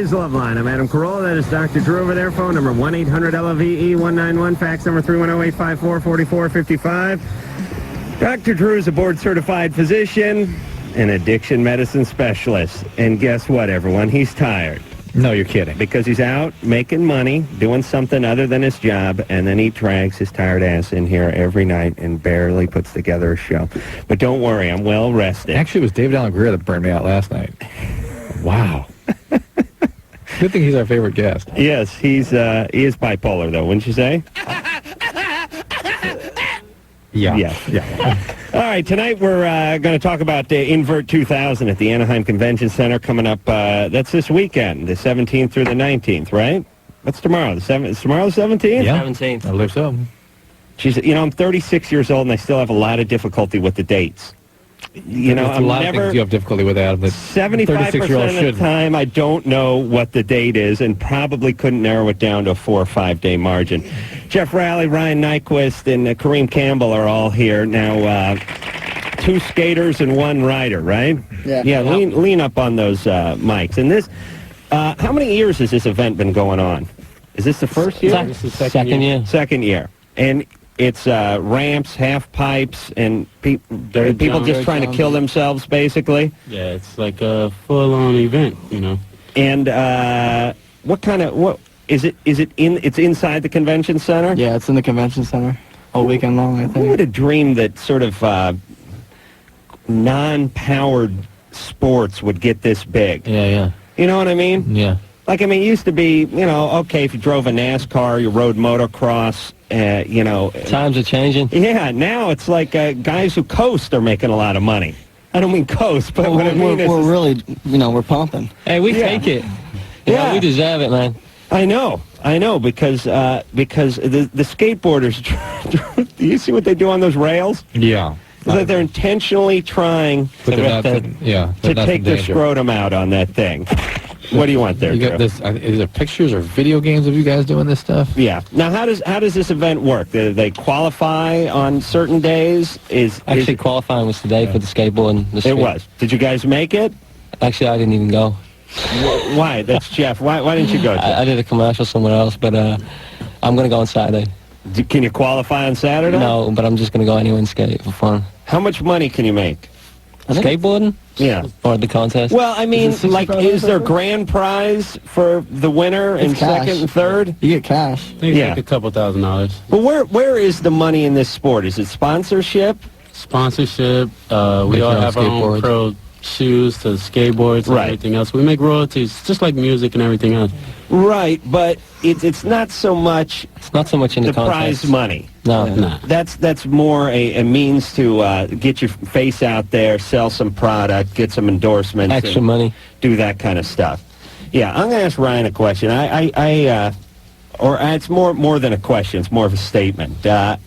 is Loveline. I'm Adam Carolla. That is Dr. Drew over there. Phone number 1-800-LOVE-191. Fax number 310-854-4455. Dr. Drew is a board-certified physician and addiction medicine specialist. And guess what, everyone? He's tired. No, you're kidding. Because he's out making money, doing something other than his job, and then he drags his tired ass in here every night and barely puts together a show. But don't worry, I'm well rested. Actually, it was David Allen Greer that burned me out last night. Wow. Good thing he's our favorite guest. Yes, he is bipolar, though, wouldn't you say? Yeah. All right, tonight we're going to talk about Invert 2000 at the Anaheim Convention Center coming up. That's this weekend, the 17th through the 19th, right? What's tomorrow? Is tomorrow the 17th? Yeah. 17th. I believe so. She's, I'm 36 years old, and I still have a lot of difficulty with the dates. There's a lot of things you have difficulty with, Adam. 75% of the time, I don't know what the date is, and probably couldn't narrow it down to a 4 or 5 day margin. Geoff, Rowley, Ryan Nyquist, and Kareem Campbell are all here now. 2 skaters and 1 rider, right? Yeah. Lean up on those mics. And this, how many years has this event been going on? Is this the first year? This is second year. Second year. And it's ramps, half pipes, and people just trying to kill themselves, basically. Yeah, it's like a full-on event, And what is it? It's inside the convention center? Yeah, it's in the convention center all weekend long, I think. Who would have dreamed that sort of non-powered sports would get this big? Yeah. You know what I mean? Yeah. Like, it used to be, okay, if you drove a NASCAR, you rode motocross, Times are changing. Yeah, now it's like guys who coast are making a lot of money. I don't mean coast, but what I mean is... We're really, we're pumping. Hey, we take it. Yeah. We deserve it, man. I know, because the skateboarders, do you see what they do on those rails? Yeah. It's like they're intentionally trying to take their scrotum out on that thing. What do you want there, You got this, is there pictures or video games of you guys doing this stuff? Yeah. Now, how does this event work? Do they qualify on certain days? Actually, qualifying was today for the skateboard and the street. It was. Did you guys make it? Actually, I didn't even go. Why? That's Geoff. Why didn't you go? I did a commercial somewhere else, but I'm going to go on Saturday. Can you qualify on Saturday? No, but I'm just going to go anywhere and skate for fun. How much money can you make? Skateboarding? Yeah. Or the contest? Well, is there grand prize for the winner and second and third? You get cash. I think it's like a couple $1,000. But where is the money in this sport? Is it sponsorship? Sponsorship. We all have our own pro shoes to skateboards and everything else. We make royalties, just like music and everything else. Right, but it's not so much... It's not so much in the contest. Prize money. No. That's more a means to get your face out there, sell some product, get some endorsements. Extra money. Do that kind of stuff. Yeah, I'm going to ask Ryan a question. Or it's more than a question. It's more of a statement. I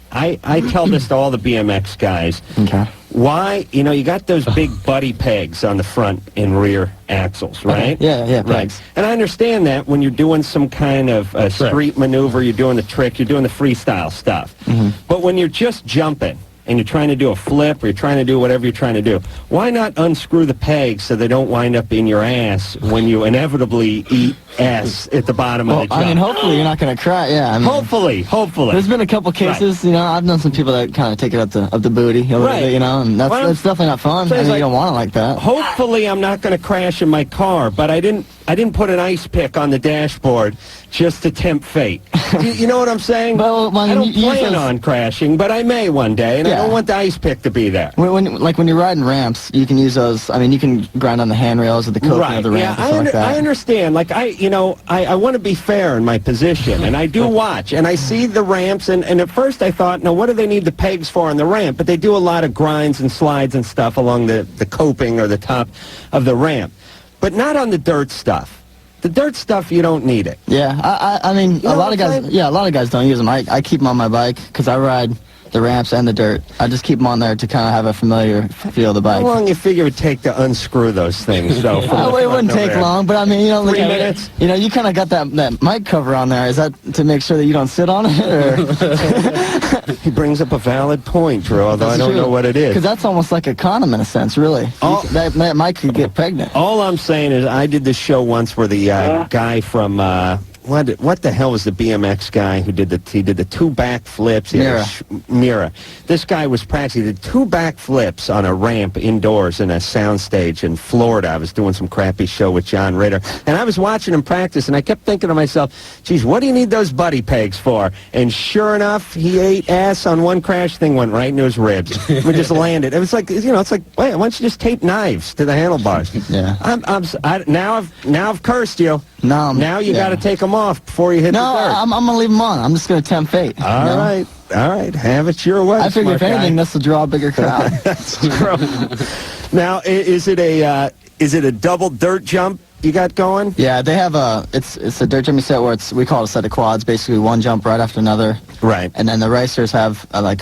tell this to all the BMX guys. Okay. Why, you got those big buddy pegs on the front and rear axles, right? Okay. Yeah, right. pegs. And I understand that when you're doing some kind of street maneuver, you're doing the trick, you're doing the freestyle stuff. Mm-hmm. But when you're just jumping and you're trying to do a flip or you're trying to do whatever you're trying to do, why not unscrew the pegs so they don't wind up in your ass when you inevitably eat ass at the bottom of the jump? Hopefully you're not going to cry. Yeah, hopefully. There's been a couple cases, I've known some people that kind of take it up the booty a little bit, and that's definitely not fun. You don't want it like that. Hopefully I'm not going to crash in my car, but I didn't put an ice pick on the dashboard just to tempt fate. You know what I'm saying? Well, I don't plan on crashing, but I may one day, and I don't want the ice pick to be there. When you're riding ramps, you can use those. You can grind on the handrails or the coping of the ramp. Yeah, I understand. I want to be fair in my position, and I do watch, and I see the ramps, and at first I thought, what do they need the pegs for on the ramp? But they do a lot of grinds and slides and stuff along the coping or the top of the ramp, but not on the dirt stuff. The dirt stuff, you don't need it. Yeah, a lot of guys. Yeah, a lot of guys don't use them. I keep them on my bike because I ride the ramps and the dirt. I just keep them on there to kind of have a familiar feel of the bike. How long you figure it would take to unscrew those things, though? It wouldn't take long, but I mean, 3 minutes? You kind of got that mic cover on there. Is that to make sure that you don't sit on it? Or? He brings up a valid point, Drew, although I don't know what it is. Because that's almost like a condom in a sense, really. That mic could get pregnant. All I'm saying is I did this show once where the guy from... what the hell was the BMX guy who did the 2 back flips? Mira. This guy was practicing. He did 2 back flips on a ramp indoors in a soundstage in Florida. I was doing some crappy show with John Ritter, and I was watching him practice, and I kept thinking to myself, geez, what do you need those buddy pegs for? And sure enough, he ate ass on one crash. Thing went right into his ribs. We just landed. It was like, it's like, wait, why don't you just tape knives to the handlebars? Yeah. Now I've cursed you. No. Now you got to take them off before you hit the dirt. No, I'm going to leave them on. I'm just going to tempt fate. All right. Have it your way. I figure if anything, this will draw a bigger crowd. That's true. Now, is it a double dirt jump you got going? Yeah, they have it's a dirt jumping set where we call it a set of quads, basically one jump right after another. Right. And then the racers have a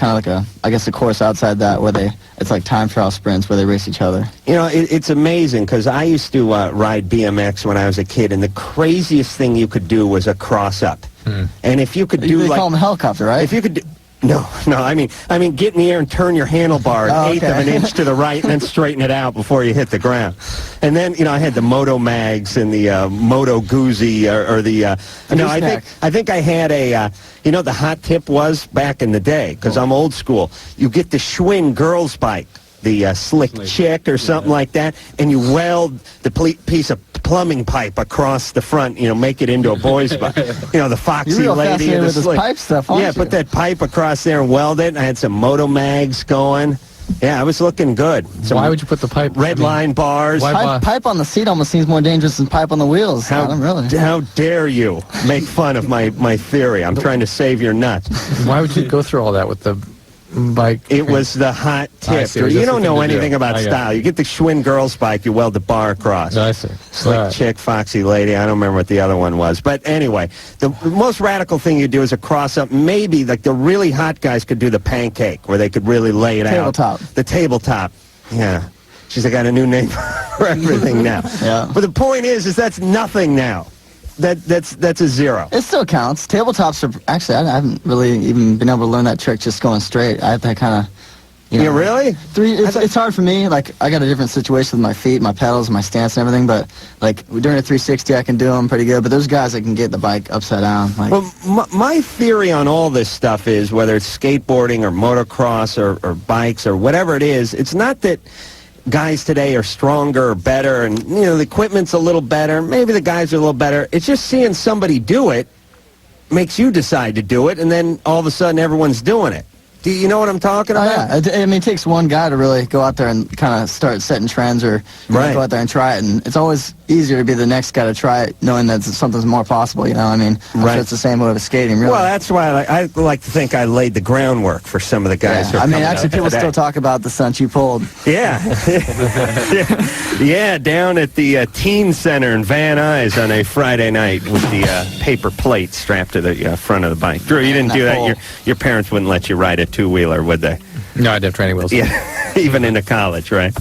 course outside that where it's like time trial sprints where they race each other. It's amazing because I used to ride BMX when I was a kid, and the craziest thing you could do was a cross up. And if you could do they call them a helicopter, right? If you could do, no, I mean get in the air and turn your handlebar an eighth of an inch to the right and then straighten it out before you hit the ground. And then, I had the Moto Mags and the Moto Guzzi or the, I think I had a, the hot tip was back in the day, because I'm old school. You get the Schwinn girls bike, the slick chick or something like that, and you weld the piece of plumbing pipe across the front, make it into a boy's bike. The foxy lady and the slick pipe stuff, put that pipe across there and weld it. I had some Moto Mags going. Yeah, I was looking good. Why would you put the pipe? Red line bars. Pipe on the seat almost seems more dangerous than pipe on the wheels. How dare you make fun of my theory? I'm trying to save your nuts. Why would you go through all that with the bike? It was the hot tip. You don't know anything about style. You get the Schwinn girls bike, you weld the bar across. I see. Slick chick, foxy lady. I don't remember what the other one was. But anyway, the most radical thing you do is a cross-up. Maybe like the really hot guys could do the pancake, where they could really lay it out. The tabletop. Yeah. She's got a new name for everything now. Yeah. But the point is that's nothing now. That's a zero. It still counts. Tabletops are actually. I haven't really even been able to learn that trick just going straight. I have to kind of. Yeah, really? It's hard for me. Like I got a different situation with my feet, my pedals, my stance, and everything. But like during a 360, I can do them pretty good. But there's guys that can get the bike upside down. Well, my theory on all this stuff is whether it's skateboarding or motocross or bikes or whatever it is, it's not that guys today are stronger or better and the equipment's a little better, maybe the guys are a little better. It's just seeing somebody do it makes you decide to do it, and then all of a sudden everyone's doing it. Do you know what I'm talking about? Yeah. I mean, it takes one guy to really go out there and kind of start setting trends or go out there and try it. And it's always easier to be the next guy to try it, knowing that something's more possible, I mean, I'm sure it's the same way with skating, really. Well, that's why I like to think I laid the groundwork for some of the guys who are coming actually, people still talk about the stunt you pulled. Yeah. Yeah, down at the Teen Center in Van Nuys on a Friday night with the paper plate strapped to the front of the bike. Drew, you didn't do that. Your parents wouldn't let you ride a two-wheeler, would they? No, I'd have training wheels. Yeah, even into college, right?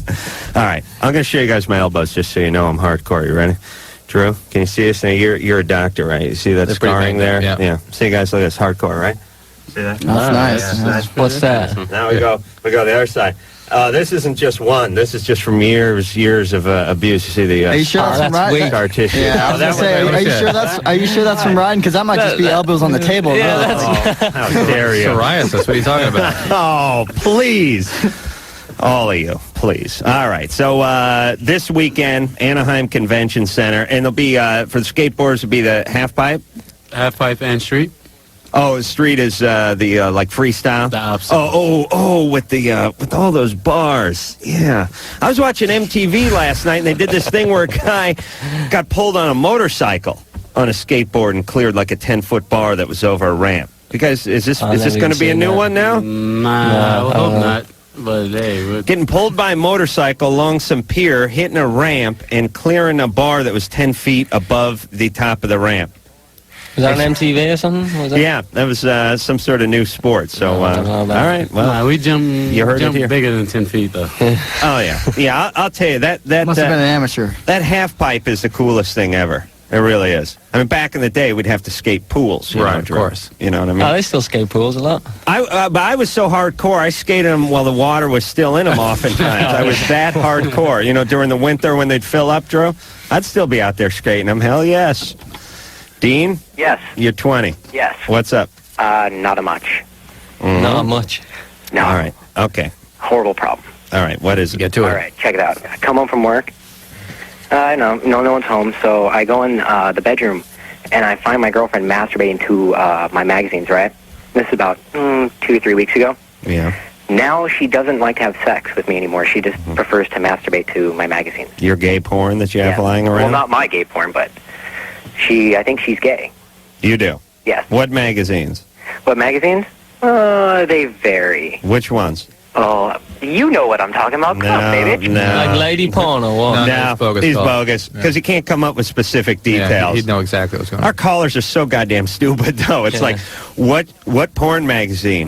All right, I'm going to show you guys my elbows just so you know I'm hardcore. You ready? Drew, can you see this? Now, you're a doctor, right? You see that scarring there? Yeah. See, guys, look at this. Hardcore, right? See that? That's nice. What's that? Now we go the other side. This isn't just one. This is just from years of abuse. You see the are you sure that's from riding? Scar tissue. Yeah, I was gonna say, are you sure that's from riding? Because that might just be elbows on the table. Yeah, how dare you? Psoriasis. What are you talking about? Oh, please. All of you, please. All right, so this weekend, Anaheim Convention Center, and it'll be, for the skateboarders, it'll be the half pipe? Half pipe and street. Oh, street is the like freestyle. The opposite. With all those bars. Yeah, I was watching MTV last night, and they did this thing where a guy got pulled on a motorcycle on a skateboard and cleared like a 10-foot bar that was over a ramp. You guys, is this going to be a new one now? Nah, I hope not. But hey, getting pulled by a motorcycle along some pier, hitting a ramp, and clearing a bar that was 10 feet above the top of the ramp. Was that on MTV or something? Was that? Yeah, that was some sort of new sport. So, all right. Well, we jump. You heard it jump here. bigger than 10 feet, though. Oh yeah, yeah. I'll tell you that Must have been an amateur. that half pipe is the coolest thing ever. It really is. I mean, back in the day, we'd have to skate pools. You Right, know, of Drew. course. You know what I mean? Oh, they still skate pools a lot. But I was so hardcore, I skated them while the water was still in them oftentimes. I was that hardcore. You know, during the winter when they'd fill up, Drew, I'd still be out there skating them. Hell yes. Dean, Yes. you're 20. Yes. What's up? Not a much. Not much. No. All right. Okay. Horrible problem. All right. What is it? Get to it. All right, check it out. I come home from work. No one's home, so I go in the bedroom, and I find my girlfriend masturbating to my magazines, right? This is about 2 or 3 weeks ago. Yeah. Now she doesn't like to have sex with me anymore. She just prefers to masturbate to my magazines. Your gay porn that you have Yeah. lying around? Well, not my gay porn, but I think she's gay. You do? Yes. What magazines? What magazines? They vary. Which ones? Oh, you know what I'm talking about. Come on, baby. No. Like lady porn or what? No. No, He's bogus, he's Paul. bogus because he can't come up with specific Yeah, details. he'd know exactly what's going on. Our callers are so goddamn stupid, though. It's Yeah. like, what porn magazine?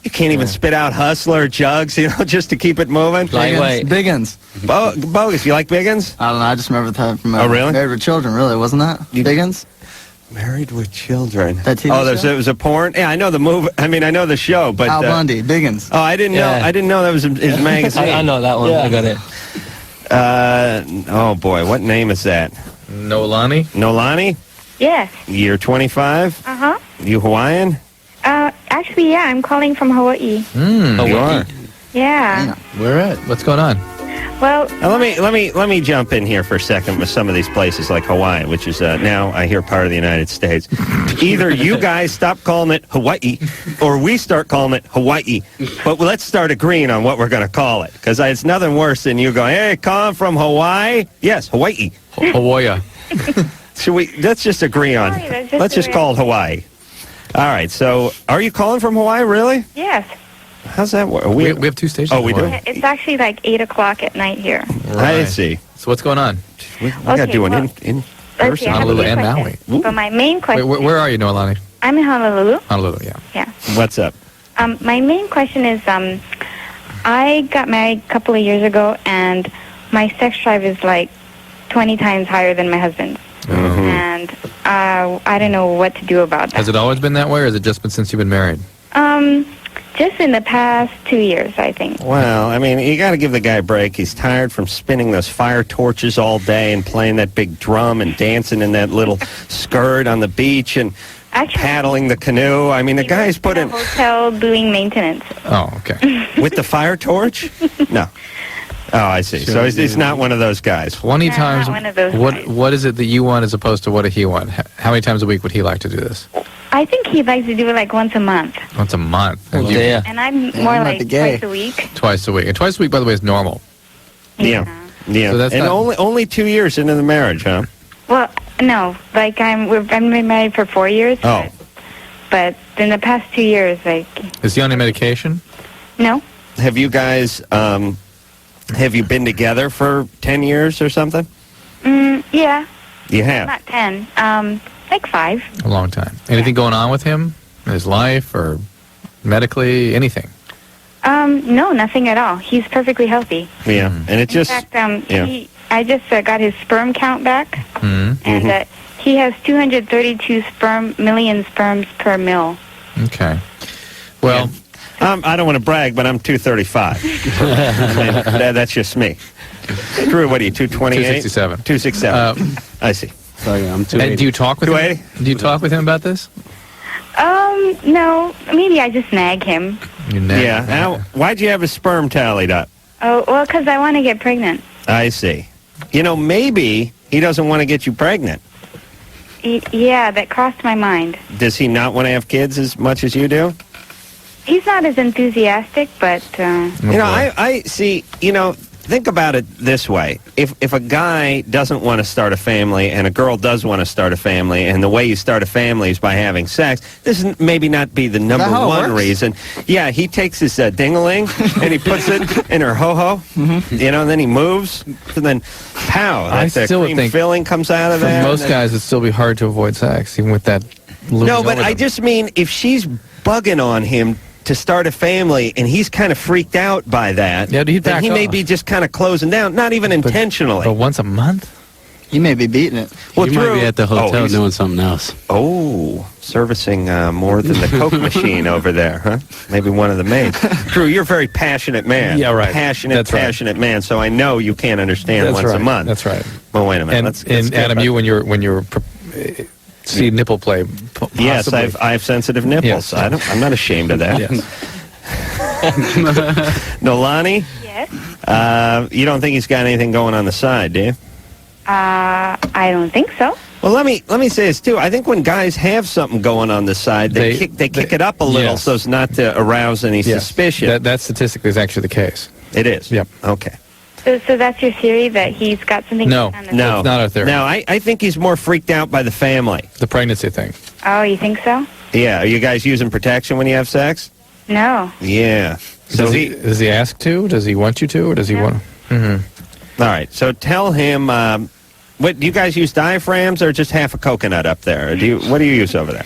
You can't even spit out Hustler, Jugs, you know, just to keep it moving. Lightweight. Biggins. Bogus. You like Biggins? I don't know. I just remember that from Oh, really? Married with Children, really, wasn't that? Biggins? Married with Children. That TV show? It was a porn? Yeah, I know the movie. I mean, I know the show, but... Al Bundy, Biggins. Oh, I didn't know. Yeah. I didn't know that was his magazine. I know that one. I got it. Oh, boy. What name is that? Nolani? Nolani? Yes. You're 25? Uh-huh. You Hawaiian? Actually, yeah, I'm calling from Hawaii. You are. Yeah. Where at? What's going on? Well, Now, let me jump in here for a second with some of these places like Hawaii, which is now I hear part of the United States. Either you guys stop calling it Hawaii, or we start calling it Hawaii. But let's start agreeing on what we're going to call it, because it's nothing worse than you going, "Hey, calling from Hawaii." Yes, Hawaii. Hawaii. Should we? Let's just agree on. Hawaii, let's just Let's just agree. call it Hawaii. All right. So, are you calling from Hawaii? Really? yes. How's that work? We have two stations. Oh, we in do? Hawaii. It's actually like 8 o'clock at night here. Right. I see. So what's going on? We got to Okay, do an well, in Let's see, person. I have Honolulu a few and questions. Maui. But my main Wait, question, where are you, Nolani? I'm in Honolulu. Honolulu, yeah. Yeah. What's up? My main question is, I got married a couple of years ago, and my sex drive is like 20 times higher than my husband's. And I don't know what to do about that. Has it always been that way, or has it just been since you've been married? Just in the past 2 years, I think. Well, I mean, you got to give the guy a break. He's tired from spinning those fire torches all day and playing that big drum and dancing in that little skirt on the beach and Actually, paddling the canoe. I mean, the he guy's works put in in a hotel doing maintenance. Oh, okay. with the fire torch. No. Oh, I see. So he's not one of those guys. 20 No, times. not one of those guys. What is it that you want as opposed to what did he want? How many times a week would he like to do this? I think he likes to do it like once a month. Once a month. And Oh, you- dear. And I'm Yeah, more you might like be gay. twice a week. Twice a week. And twice a week, by the way, is normal. Yeah. Yeah. So that's and not- only 2 years into the marriage, huh? Well, no, like I've been married for 4 years. Oh. But in the past 2 years, like, Is he on any medication? no. Have you guys, have you been together for 10 years or something? Yeah, You have. not 10. Like 5. A long time. Anything going on with him? In his life or medically? Anything? No, nothing at all. He's perfectly healthy. Yeah. And it just... In fact, yeah. I just got his sperm count back, Mm-hmm. and he has 232 million sperms per mil. Okay. Well, I don't want to brag, but I'm 235. I mean, that's just me. Drew, what are you, 228? 267. 267. I see. Sorry, I'm too. and do you talk with him? 280? Do you talk with him about this? No, maybe I just nag him. You never. Yeah. Now, why'd you have his sperm tallied up? Oh, well, because I want to get pregnant. I see. You know, maybe he doesn't want to get you pregnant. Yeah, that crossed my mind. Does he not want to have kids as much as you do? He's not as enthusiastic, but You know, I see, you know, think about it this way. If a guy doesn't want to start a family and a girl does want to start a family, and the way you start a family is by having sex, this is maybe not be the number one reason. Yeah, he takes his ding-a-ling and he puts it in her ho-ho, you know, and then he moves, and then pow, I that still would cream think filling comes out of For there. most guys, it'd still be hard to avoid sex, even with that. No, but I just mean if she's bugging on him to start a family and he's kind of freaked out by that, Yeah, he'd then back he may off. be just kind of closing down, not even intentionally. But once a month? You may be beating it. Well, You might Drew- be at the hotel he's- doing something else. Oh, servicing more than the Coke machine over there, huh? Maybe one of the maids. Drew, you're a very passionate man. Yeah, right. Passionate, That's right. passionate man. So I know you can't understand That's once right. a month. That's right. Well, wait a minute. And, let's and get Adam, back- you when you're see nipple play. Yes, Possibly. I have sensitive nipples. Yes. I'm not ashamed of that. Yes. Nolani, Yes. you don't think he's got anything going on the side, do you? I don't think so. Well, let me say this too. I think when guys have something going on the side, they kick it up a little yes. so as not to arouse any Yes. suspicion. That statistically is actually the case. It is. Yep. Okay. So that's your theory that he's got something No. on the No, It's not our theory. No, I think he's more freaked out by the family. The pregnancy thing. Oh, you think so? Yeah. Are you guys using protection when you have sex? No. Yeah. So does he ask to? Does he want you to? Or does he No. want? All right. So tell him. What do you guys use, diaphragms or just half a coconut up there? Or what do you use over there?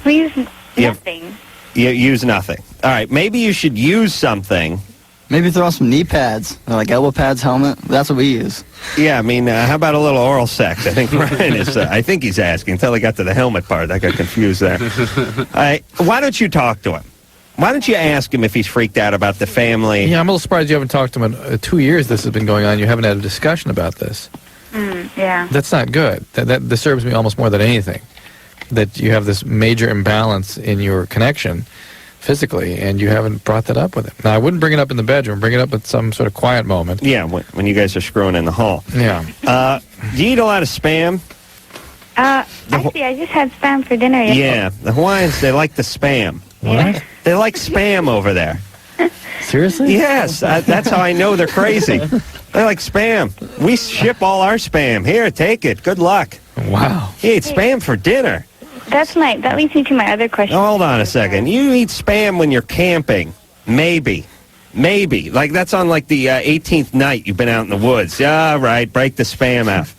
We use Yeah. nothing. You use nothing. All right. Maybe you should use something. Maybe throw on some knee pads, or like elbow pads, helmet. That's what we use. Yeah, I mean, how about a little oral sex? I think Ryan is. I think he's asking until he got to the helmet part. I got confused there. Why don't you talk to him? Why don't you ask him if he's freaked out about the family? Yeah, I'm a little surprised you haven't talked to him in 2 years. This has been going on. You haven't had a discussion about this. Yeah. That's not good. That disturbs me almost more than anything. That you have this major imbalance in your connection physically, and you haven't brought that up with him. Now, I wouldn't bring it up in the bedroom. Bring it up at some sort of quiet moment. Yeah, when you guys are screwing in the hall. Yeah. Do you eat a lot of Spam? Actually, I just had Spam for dinner yesterday. Yeah, the Hawaiians, they like the Spam. What? They like Spam over there. Seriously? Yes, that's how I know they're crazy. They like Spam. We ship all our Spam. Here, take it. Good luck. Wow. You ate Spam for dinner. That leads me to my other question. Oh, hold on a second. You eat Spam when you're camping. Maybe. Like, that's on, like, the 18th night you've been out in the woods. Yeah, right. Break the Spam out.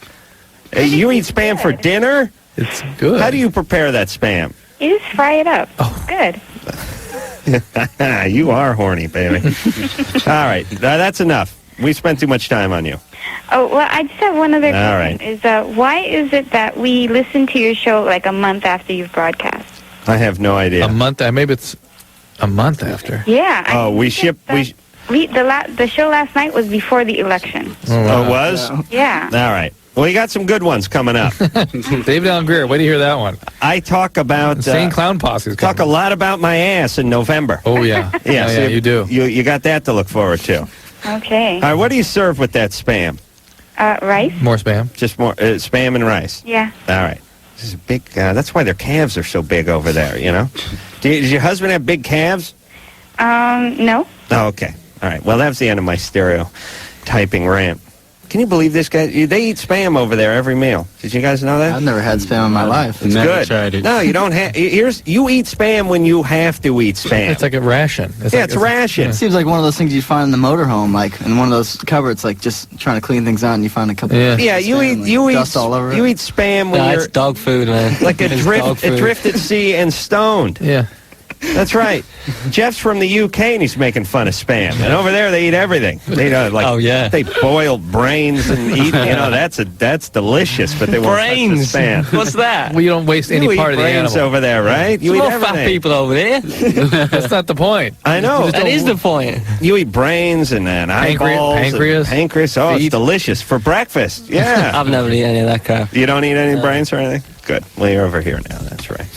You eat Spam for dinner? It's good. How do you prepare that Spam? You just fry it up. Oh. Good. You are horny, baby. All right. That's enough. We spent too much time on you. Oh, well, I just have one other All question. right. Is why is it that we listen to your show like a month after you've broadcast? I have no idea. A month? Maybe it's a month after. Yeah. Oh, we ship... The show last night was before the election. Oh, it was? Yeah. All right. Well, you got some good ones coming up. David Allen Greer, wait to hear that one. I talk about... Insane Clown Posse is coming. Talk a lot about my ass in November. Oh, yeah. Yeah, You do. You got that to look forward to. Okay. All right, what do you serve with that Spam? Rice? More Spam? Just more Spam and rice? Yeah. All right. This is big. That's why their calves are so big over there, you know? Does your husband have big calves? No. Oh, okay. All right. Well, that's the end of my stereotyping rant. Can you believe this guy? They eat Spam over there every meal. Did you guys know that? I've never had Spam in my life. It's Never good. tried it. No, you don't have. You eat Spam when you have to eat Spam. It's like a ration. It's ration. It seems like one of those things you find in the motorhome, like in one of those cupboards, like just trying to clean things out, and you find a couple. Yeah. of Yeah, you eat dust all over you it. eat Spam when Nah, you're it's dog food, man. like It's dog food. adrift at sea and stoned. Yeah. That's right. Jeff's from the UK and he's making fun of Spam. And over there they eat everything. They Oh, yeah. they boil brains and eat. You know, that's delicious. But they won't touch Brains. the Spam. What's that? Well, you don't waste any You eat part of the brains animal. over there, right? You There's eat more fat everything. people over there. That's not the point. I know. That is the point. You eat brains and then eyeballs, pancreas. pancreas. Oh, it's Feet. delicious for breakfast. Yeah. I've never eaten any of that crap. You don't eat any brains or anything? Good. Well, you're over here now. That's right.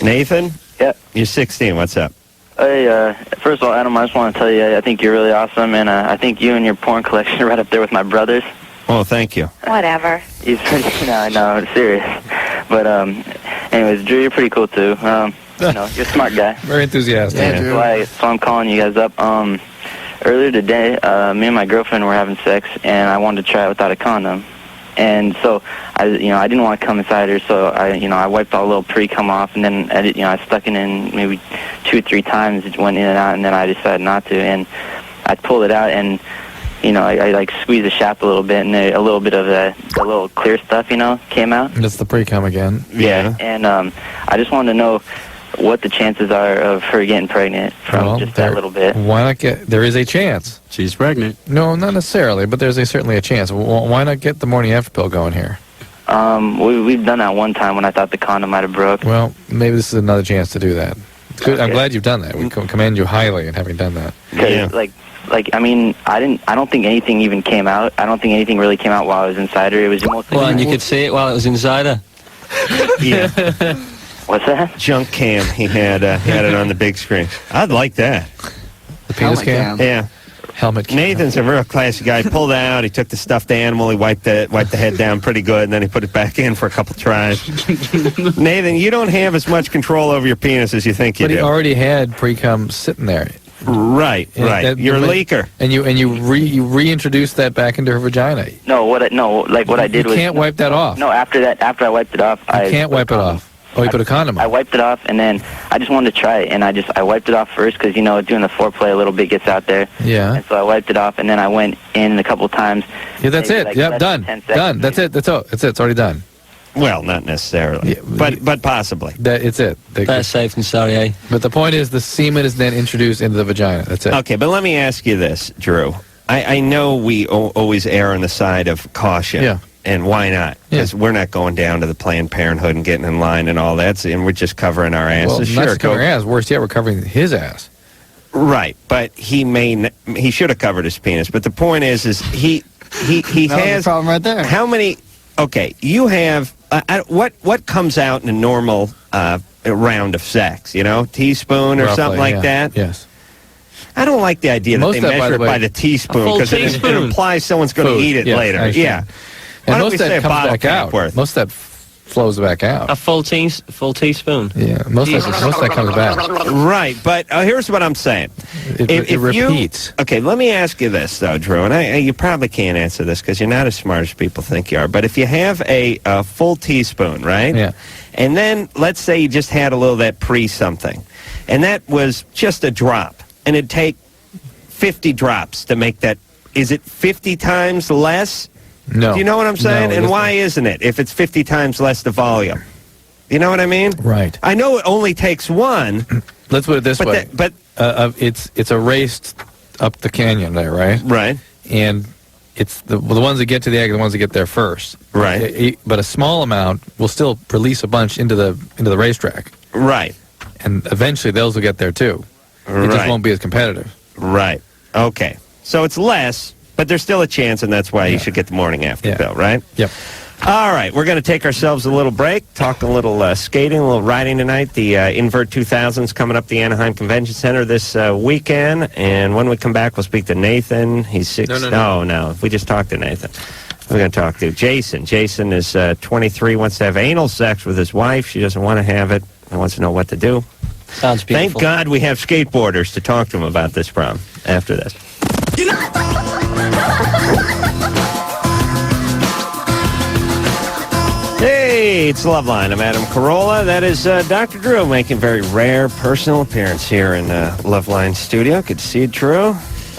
Nathan? Yeah. You're 16. What's up? Hey, first of all, Adam, I just want to tell you, I think you're really awesome, and I think you and your porn collection are right up there with my brother's. Oh, thank you. Whatever. He's pretty, no, serious. But, anyways, Drew, you're pretty cool, too. You're a smart guy. Very enthusiastic. Yeah, Drew. So I'm calling you guys up. earlier today, me and my girlfriend were having sex, and I wanted to try it without a condom. And so, I didn't want to come inside her, so I wiped all the little pre-cum off, and then, I stuck it in maybe 2 or 3 times. It went in and out, and then I decided not to. And I pulled it out, and, I like squeezed the shaft a little bit, and a little bit of the little clear stuff, came out. That's the pre-cum again. Yeah. And I just wanted to know what the chances are of her getting pregnant from just that little bit. Why not there is a chance. She's pregnant. No, not necessarily, but there's certainly a chance. Why not get the morning after pill going here? We've done that one time when I thought the condom might have broke. Well, maybe this is another chance to do that. Good. Okay. I'm glad you've done that. We commend you highly in having done that. Yeah. I don't think anything even came out. I don't think anything really came out while I was inside her. It was mostly... Well, and you could see it while it was inside her. Yeah. What's that? Junk cam. He had it on the big screen. I'd like that. The penis cam? Yeah. Helmet cam. Nathan's a real classy guy. He pulled it out. He took the stuffed animal. He wiped the head down pretty good, and then he put it back in for a couple tries. Nathan, you don't have as much control over your penis as you think you do. But he already had pre-cum sitting there. Right. You're a leaker. And you reintroduced that back into her vagina. What I did was... You can't wipe that off. No, after I wiped it off, You can't wipe it off. Oh, you put a condom on. I wiped it off, and then I just wanted to try it, and I wiped it off first because, doing the foreplay a little bit gets out there. Yeah. And so I wiped it off, and then I went in a couple times. Yeah, that's it. Yep, done. Done. That's it. That's all. It's already done. Well, not necessarily, but possibly. It's it. Better safe than sorry, eh? But the point is, the semen is then introduced into the vagina. That's it. Okay, but let me ask you this, Drew. I know we always err on the side of caution. Yeah. And why not? Because we're not going down to the Planned Parenthood and getting in line and all that, and we're just covering our asses. Well, not just covering our ass. Worse yet, we're covering his ass. Right, but he should have covered his penis. But the point is he has the problem right there. How many? Okay, you have what comes out in a normal round of sex? Teaspoon or something like that. Yes. I don't like the idea that they measure it by the teaspoon because it implies someone's going to eat it later. Yeah. And most of that comes back out. Most of that flows back out. A full teaspoon. Yeah, most of that comes back. Right, but here's what I'm saying. It repeats. Okay, let me ask you this, though, Drew, and you probably can't answer this because you're not as smart as people think you are, but if you have a full teaspoon, right? Yeah. And then let's say you just had a little of that pre-something, and that was just a drop, and it'd take 50 drops to make that. Is it 50 times less? No. Do you know what I'm saying? No, and why isn't it if it's 50 times less the volume? You know what I mean? Right. I know it only takes one. Let's put it this way. It's erased up the canyon there, right? Right. And it's the ones that get to the egg are the ones that get there first. Right. But a small amount will still release a bunch into the racetrack. Right. And eventually those will get there too. Right. It just won't be as competitive. Right. Okay. So it's less, but there's still a chance, and that's why you should get the morning after pill, right? Yep. All right, we're going to take ourselves a little break, talk a little skating, a little riding tonight. The Invert 2000's coming up the Anaheim Convention Center this weekend, and when we come back, we'll speak to Nathan. He's 6. No. We just talked to Nathan. We're going to talk to Jason. Jason is 23, wants to have anal sex with his wife. She doesn't want to have it and wants to know what to do. Sounds beautiful. Thank God we have skateboarders to talk to him about this problem after this. Hey, it's Loveline. I'm Adam Carolla. That is Dr. Drew making a very rare personal appearance here in Loveline studio. Good to see you, Drew.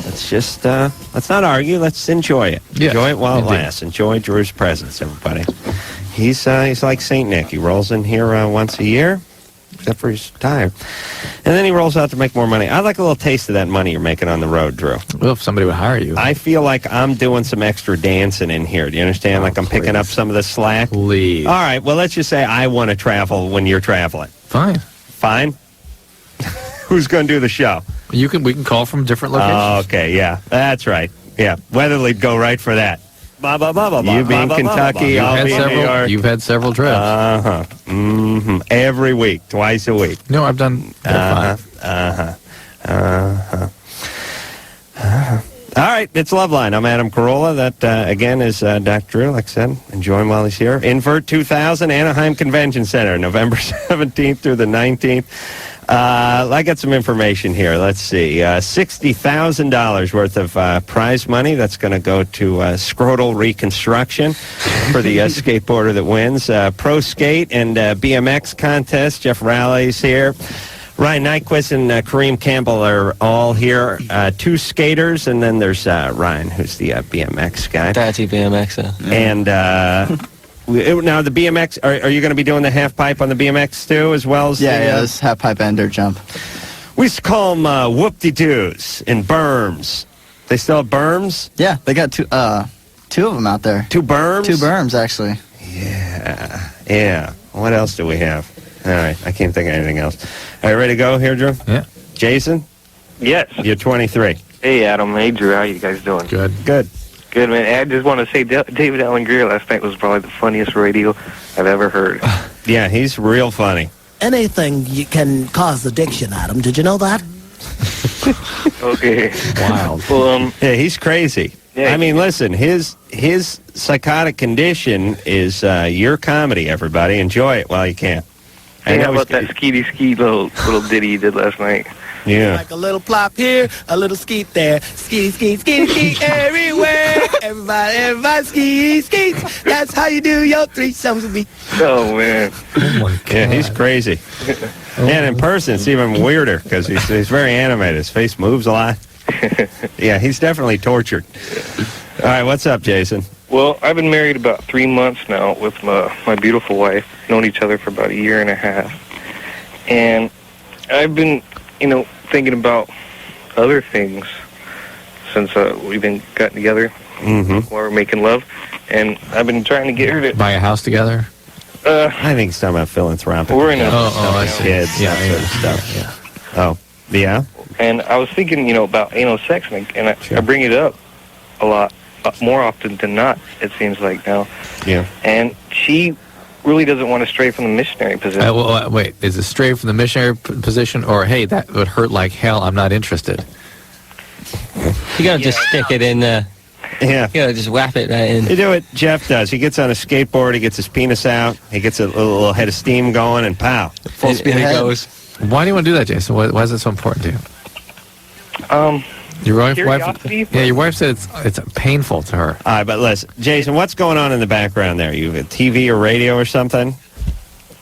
Let's just, let's not argue. Let's enjoy it. Yes, enjoy it while indeed. it lasts. Enjoy Drew's presence, everybody. He's like St. Nick. He rolls in here once a year, except for he's tired. And then he rolls out to make more money. I'd like a little taste of that money you're making on the road, Drew. Well, if somebody would hire you. I feel like I'm doing some extra dancing in here. Do you understand? Like I'm picking up some of the slack. Please. All right. Well, let's just say I want to travel when you're traveling. Fine. Fine. Who's going to do the show? We can call from different locations. Oh, okay. Yeah. That's right. Yeah. Weatherly'd go right for that. You be in Kentucky, I'll be in New York. You've had several trips. Uh-huh. Mm-hmm. Every week. Twice a week. No, I've done 5. All right, it's Loveline. I'm Adam Carolla. That, again, is Dr. Drew. Like I said, enjoy him while he's here. Invert 2000, Anaheim Convention Center, November 17th through the 19th. I got some information here. Let's see. $60,000 worth of prize money. That's going to go to scrotal reconstruction for the skateboarder that wins. Pro skate and BMX contest. Geoff Rowley's here. Ryan Nyquist and Kareem Campbell are all here. Two skaters, and then there's Ryan, who's the BMX guy. Dirty BMXer. And now the BMX, are you going to be doing the half pipe on the BMX too, as well as Yeah, this half pipe and dirt jump. We used to call them whoop-de-doos and berms. They still have berms? Yeah, they got two of them out there. Two berms? Two berms, actually. Yeah. What else do we have? All right, I can't think of anything else. Are you ready to go here, Drew? Yeah. Jason? Yes. You're 23. Hey, Adam. Hey, Drew. How you guys doing? Good. Good. Good, man. I just want to say David Allen Greer last night was probably the funniest radio I've ever heard. Yeah, he's real funny. Anything can cause addiction, Adam. Did you know that? Okay. Wild. Well, Yeah, he's crazy. Yeah, I mean, listen, his psychotic condition is your comedy, everybody. Enjoy it while you can. hey, how about that skeety skeet little ditty you did last night? Yeah. Like a little plop here, a little skeet there. Skeet, skeet, skeet, skeet everywhere. Everybody skeets. That's how you do your threesomes with me. Oh, man. Oh my God. Yeah, he's crazy. And in person, it's even weirder because he's very animated. His face moves a lot. Yeah, he's definitely tortured. All right, what's up, Jason? Well, I've been married about 3 months now with my beautiful wife. Known each other for about a year and a half. And I've been, thinking about other things since we've been gotten together while we're making love. And I've been trying to get her to... Buy a house together? I think he's talking about philanthropic. We're in a... I see. Kids, Yeah, that sort of stuff. yeah. Oh, yeah? And I was thinking, about anal sex, and I bring it up a lot, more often than not, it seems like now. Yeah. And she really doesn't want to stray from the missionary position. Wait, is it straight from the missionary position, or, hey, that would hurt like hell, I'm not interested? You gotta just stick it in there. Yeah. You gotta just whap it right in. You do what Geoff does. He gets on a skateboard, he gets his penis out, he gets a little head of steam going, and pow. Full speed Here he ahead. goes. Why do you want to do that, Jason? Why is it so important to you? Your wife, Curiosity? yeah, your wife said it's painful to her. All right, but listen, Jason, what's going on in the background there? You have TV or radio or something?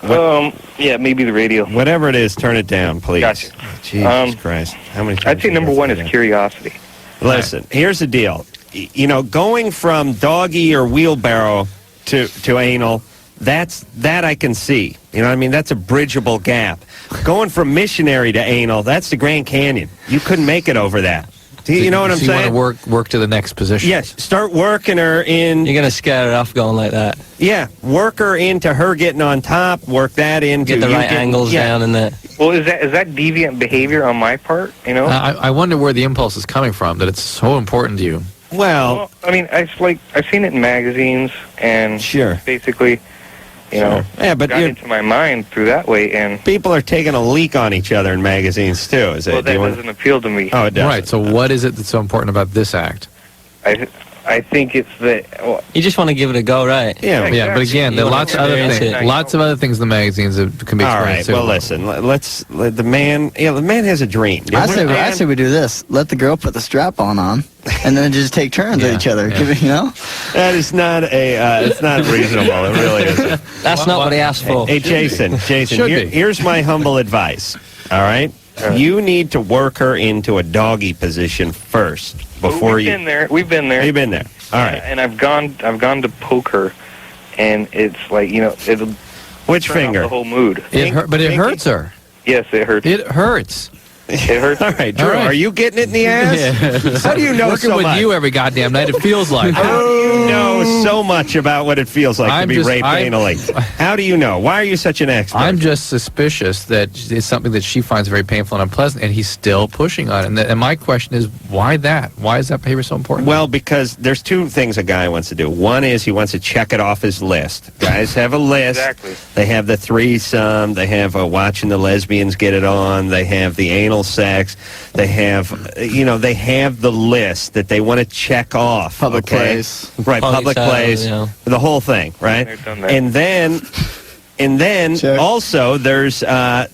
Yeah, maybe the radio. Whatever it is, turn it down, please. Gotcha. Jesus Christ. How many times I'd say do you number have one to is do that? curiosity. Listen, here's the deal. Going from doggy or wheelbarrow to anal, that I can see. You know what I mean? That's a bridgeable gap. Going from missionary to anal, that's the Grand Canyon. You couldn't make it over that. Do you know what I'm so saying? You want to work to the next position. Yes, start working her in. You're gonna scare her off going like that. Yeah, work her into her getting on top. Work that into Get the you right angles down in there. Well, is that deviant behavior on my part? I wonder where the impulse is coming from, that it's so important to you. Well, I mean, I've seen it in magazines, and sure, basically, yeah, but got into my mind through that way, and people are taking a leak on each other in magazines too. Is it? well, that doesn't appeal to me. Oh, it does. Right. So what is it that's so important about this act? I think it's the. Well, You just want to give it a go, right? Yeah, Yeah, but again, there are lots of other things. Lots of other things in the magazines that can be all right. experienced too. Well, listen. Let's let the man. Yeah, the man has a dream. I say we do this. Let the girl put the strap on, and then just take turns at each other. yeah. Give it, That is not a. It's not reasonable. It really isn't. That's not what he asked for. Hey, Jason. Should be. Here's my humble advice. All right. You need to work her into a doggy position first before we've been there. We've been there. You've been there. All right. And I've gone to poke her, and it's like it'll. Which turn off finger? The whole mood. But it hurts her. Yes, it hurts. It hurts. It hurts. All right, Drew. All right. Are you getting it in the ass? How do you know Working so with much? you every goddamn night, it feels like. How do you know so much about what it feels like to be raped anally? How do you know? Why are you such an expert? I'm just suspicious that it's something that she finds very painful and unpleasant, and he's still pushing on it. And my question is, why that? Why is that behavior so important? Well, because there's two things a guy wants to do. One is he wants to check it off his list. Guys have a list. Exactly. They have the threesome. They have watching the lesbians get it on. They have the anal sex. They have, they have the list that they want to check off. Public place. Right, public place. Yeah. The whole thing, right? They've done that. And then And then also there's a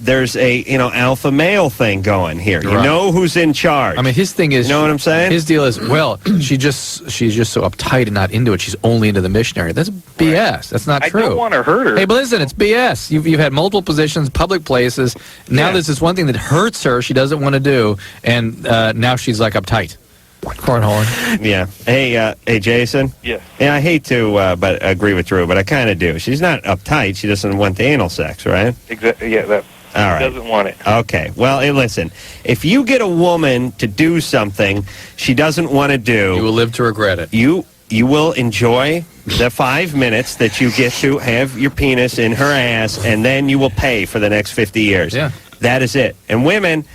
alpha male thing going here. You know who's in charge. I mean, his thing is, you know what I'm saying? His deal is, well, she's just so uptight and not into it. She's only into the missionary. That's BS. That's not true. I don't want to hurt her. Hey, but listen, it's BS. You've had multiple positions, public places. Now there's this one thing that hurts her. She doesn't want to do, and now she's like uptight. Cornholing. Yeah. Hey, Jason. Yeah. Yeah, I hate to, but agree with Drew, but I kind of do. She's not uptight. She doesn't want the anal sex, right? Exactly. Yeah. That. All right. Doesn't want it. Okay. Well, hey, listen. If you get a woman to do something she doesn't want to do, you will live to regret it. You will enjoy the 5 minutes that you get to have your penis in her ass, and then you will pay for the next 50 years. Yeah. That is it. And women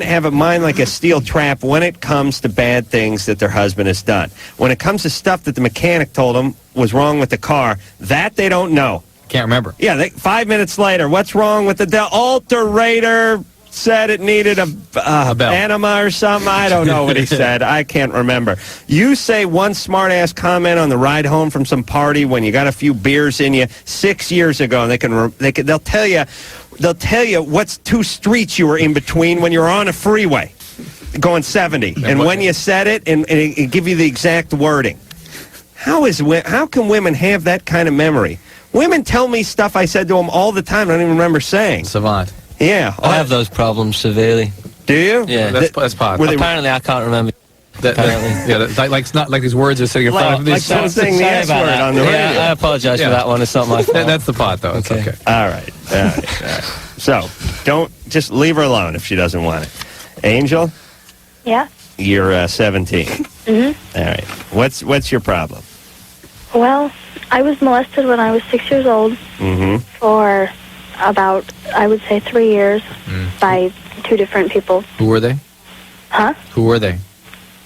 have a mind like a steel trap when it comes to bad things that their husband has done. When it comes to stuff that the mechanic told them was wrong with the car, that they don't know. Can't remember. Yeah, 5 minutes later, what's wrong with the alterator? Said it needed a enema or something. I don't know what he said. I can't remember. You say one smart-ass comment on the ride home from some party when you got a few beers in you 6 years ago, and they'll tell you what's 2 streets you were in between when you were on a freeway going 70, and when you said it, and give you the exact wording. How can women have that kind of memory? Women tell me stuff I said to them all the time I don't even remember saying. Savant. Yeah. I have those problems severely. Do you? Yeah. That's possible. Apparently, I can't remember. It's not like these words are sitting in front of me. Like someone saying the S word on the radio. I apologize for that one. It's not my fault. That's the pot, though. It's okay. All right. So, don't just leave her alone if she doesn't want it. Angel? Yeah? You're 17. Mm-hmm. All right. What's your problem? Well, I was molested when I was 6 years old for about, I would say, 3 years by 2 different people. Who were they? Huh? Who were they?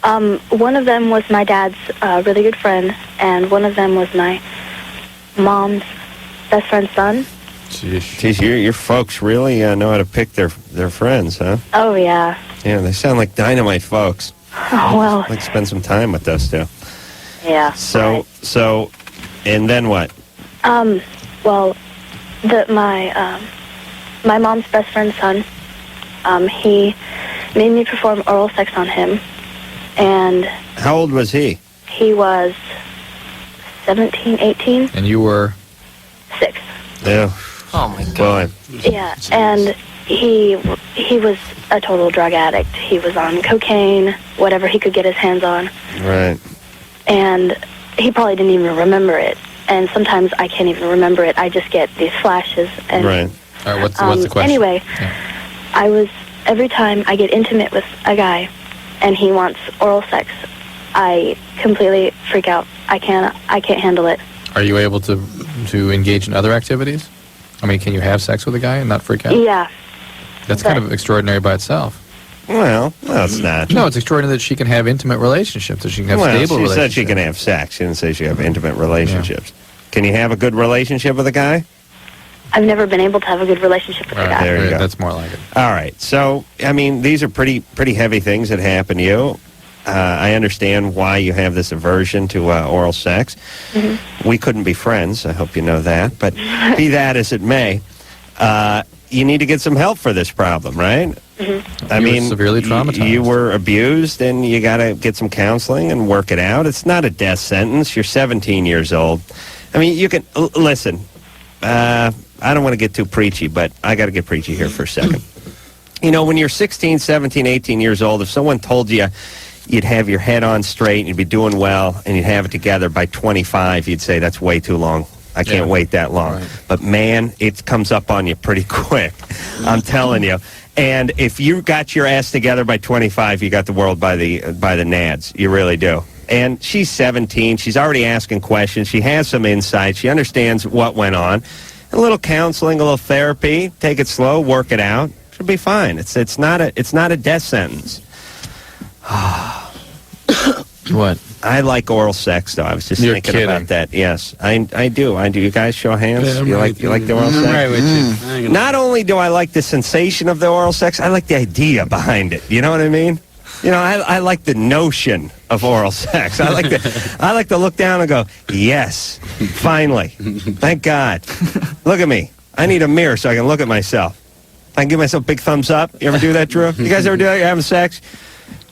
One of them was my dad's really good friend, and one of them was my mom's best friend's son. Jeez, your folks really know how to pick their friends, huh? Oh, yeah. Yeah, they sound like dynamite folks. Oh, well. I'd like to spend some time with those two. Yeah. So, and then what? Well, my mom's best friend's son, he made me perform oral sex on him, and... How old was he? He was 17, 18. And you were? 6. Yeah. Oh, my God. Yeah, and he was a total drug addict. He was on cocaine, whatever he could get his hands on. Right. And he probably didn't even remember it. And sometimes I can't even remember it. I just get these flashes. And, right. All right, what's the question? Anyway, every time I get intimate with a guy and he wants oral sex, I completely freak out. I can't handle it. Are you able to engage in other activities? I mean, can you have sex with a guy and not freak out? Yeah. That's kind of extraordinary by itself. Well, no, it's not. No, it's extraordinary that she can have intimate relationships, that she can have stable relationships. She said she can have sex. She didn't say she can have intimate relationships. Yeah. Can you have a good relationship with a guy? I've never been able to have a good relationship with a guy. There you go. That's more like it. All right. So, I mean, these are pretty heavy things that happen to you. I understand why you have this aversion to oral sex. Mm-hmm. We couldn't be friends. I hope you know that. But be that as it may, you need to get some help for this problem, right? Mm-hmm. I mean, were severely traumatized. You were abused, and you got to get some counseling and work it out. It's not a death sentence. You're 17 years old. I mean, you can listen. I don't want to get too preachy, but I got to get preachy here for a second. You know, when you're 16, 17, 18 years old, if someone told you you'd have your head on straight and you'd be doing well and you'd have it together by 25, you'd say, that's way too long. I can't wait that long. Right. But, man, it comes up on you pretty quick. I'm telling you. And if you got your ass together by 25, you got the world by the nads. You really do. And she's 17. She's already asking questions. She has some insight. She understands what went on. A little counseling, a little therapy. Take it slow. Work it out. She'll be fine. It's not a death sentence. What? I like oral sex, though. I was just thinking about that. Yes, I do. You guys show hands? Yeah, you like the oral sex? Right with you. Not only do I like the sensation of the oral sex, I like the idea behind it. You know what I mean? You know, I like the notion of oral sex. I like to look down and go, yes, finally, thank God. Look at me. I need a mirror so I can look at myself. I can give myself a big thumbs up. You ever do that, Drew? You guys ever do that? You're having sex?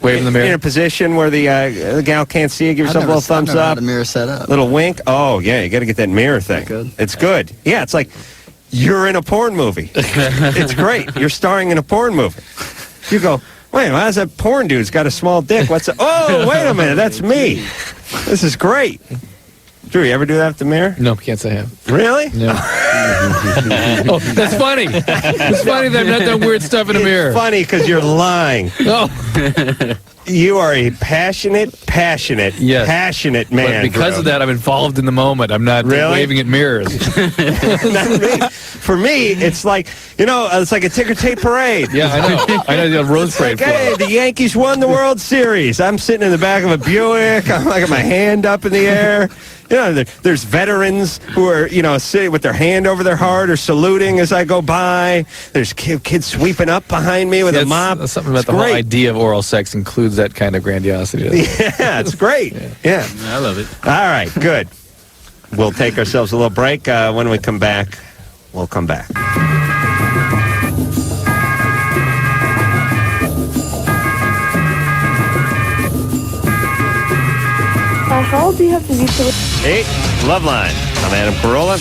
Wave in the mirror. In a position where the gal can't see you, give yourself a little thumbs I've never up. had a mirror set up. Little wink. Oh, yeah, you got to get that mirror thing. Good. It's good. Yeah, it's like you're in a porn movie. It's great. You're starring in a porn movie. You go, wait, how's that porn dude's got a small dick? Oh, wait a minute, that's me. This is great. Drew, you ever do that with the mirror? No, can't say I have. Really? No. Oh, that's funny. It's funny that I've not done weird stuff in a mirror. It's funny because you're lying. Oh. You are a passionate man. But because of that, I'm involved in the moment. I'm not waving at mirrors. Not me. For me, it's like, it's like a ticker tape parade. Yeah, I know. I know the rose parade. Like, hey, the Yankees won the World Series. I'm sitting in the back of a Buick. I got my hand up in the air. There's veterans who are, sitting with their hand over their heart or saluting as I go by. There's kids sweeping up behind me with a mop. Something about the whole idea of oral sex includes that kind of grandiosity. Yeah, it's great. Yeah. I love it. All right, good. We'll take ourselves a little break. When we come back, we'll come back. How old do you have to be to... Hey, Loveline. I'm Adam Carolla.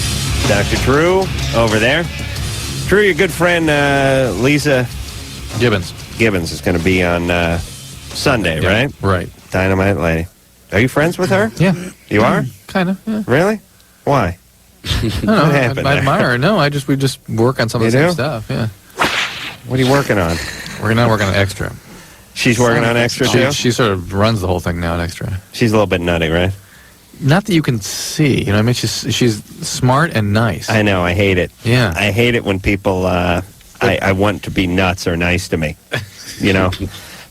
Dr. Drew over there. Drew, your good friend Lisa Gibbons is going to be on Sunday, right? Right. Dynamite Lady. Are you friends with her? Yeah. You are? Kind of, yeah. Really? Why? I don't know. I admire her. No, we just work on some of the same stuff, yeah. What are you working on? We're not working on Extra. She's working on Extra, too? She sort of runs the whole thing now at Extra. She's a little bit nutty, right? Not that you can see. I mean, she's smart and nice. I know. I hate it. Yeah. I hate it when people I want to be nuts or nice to me,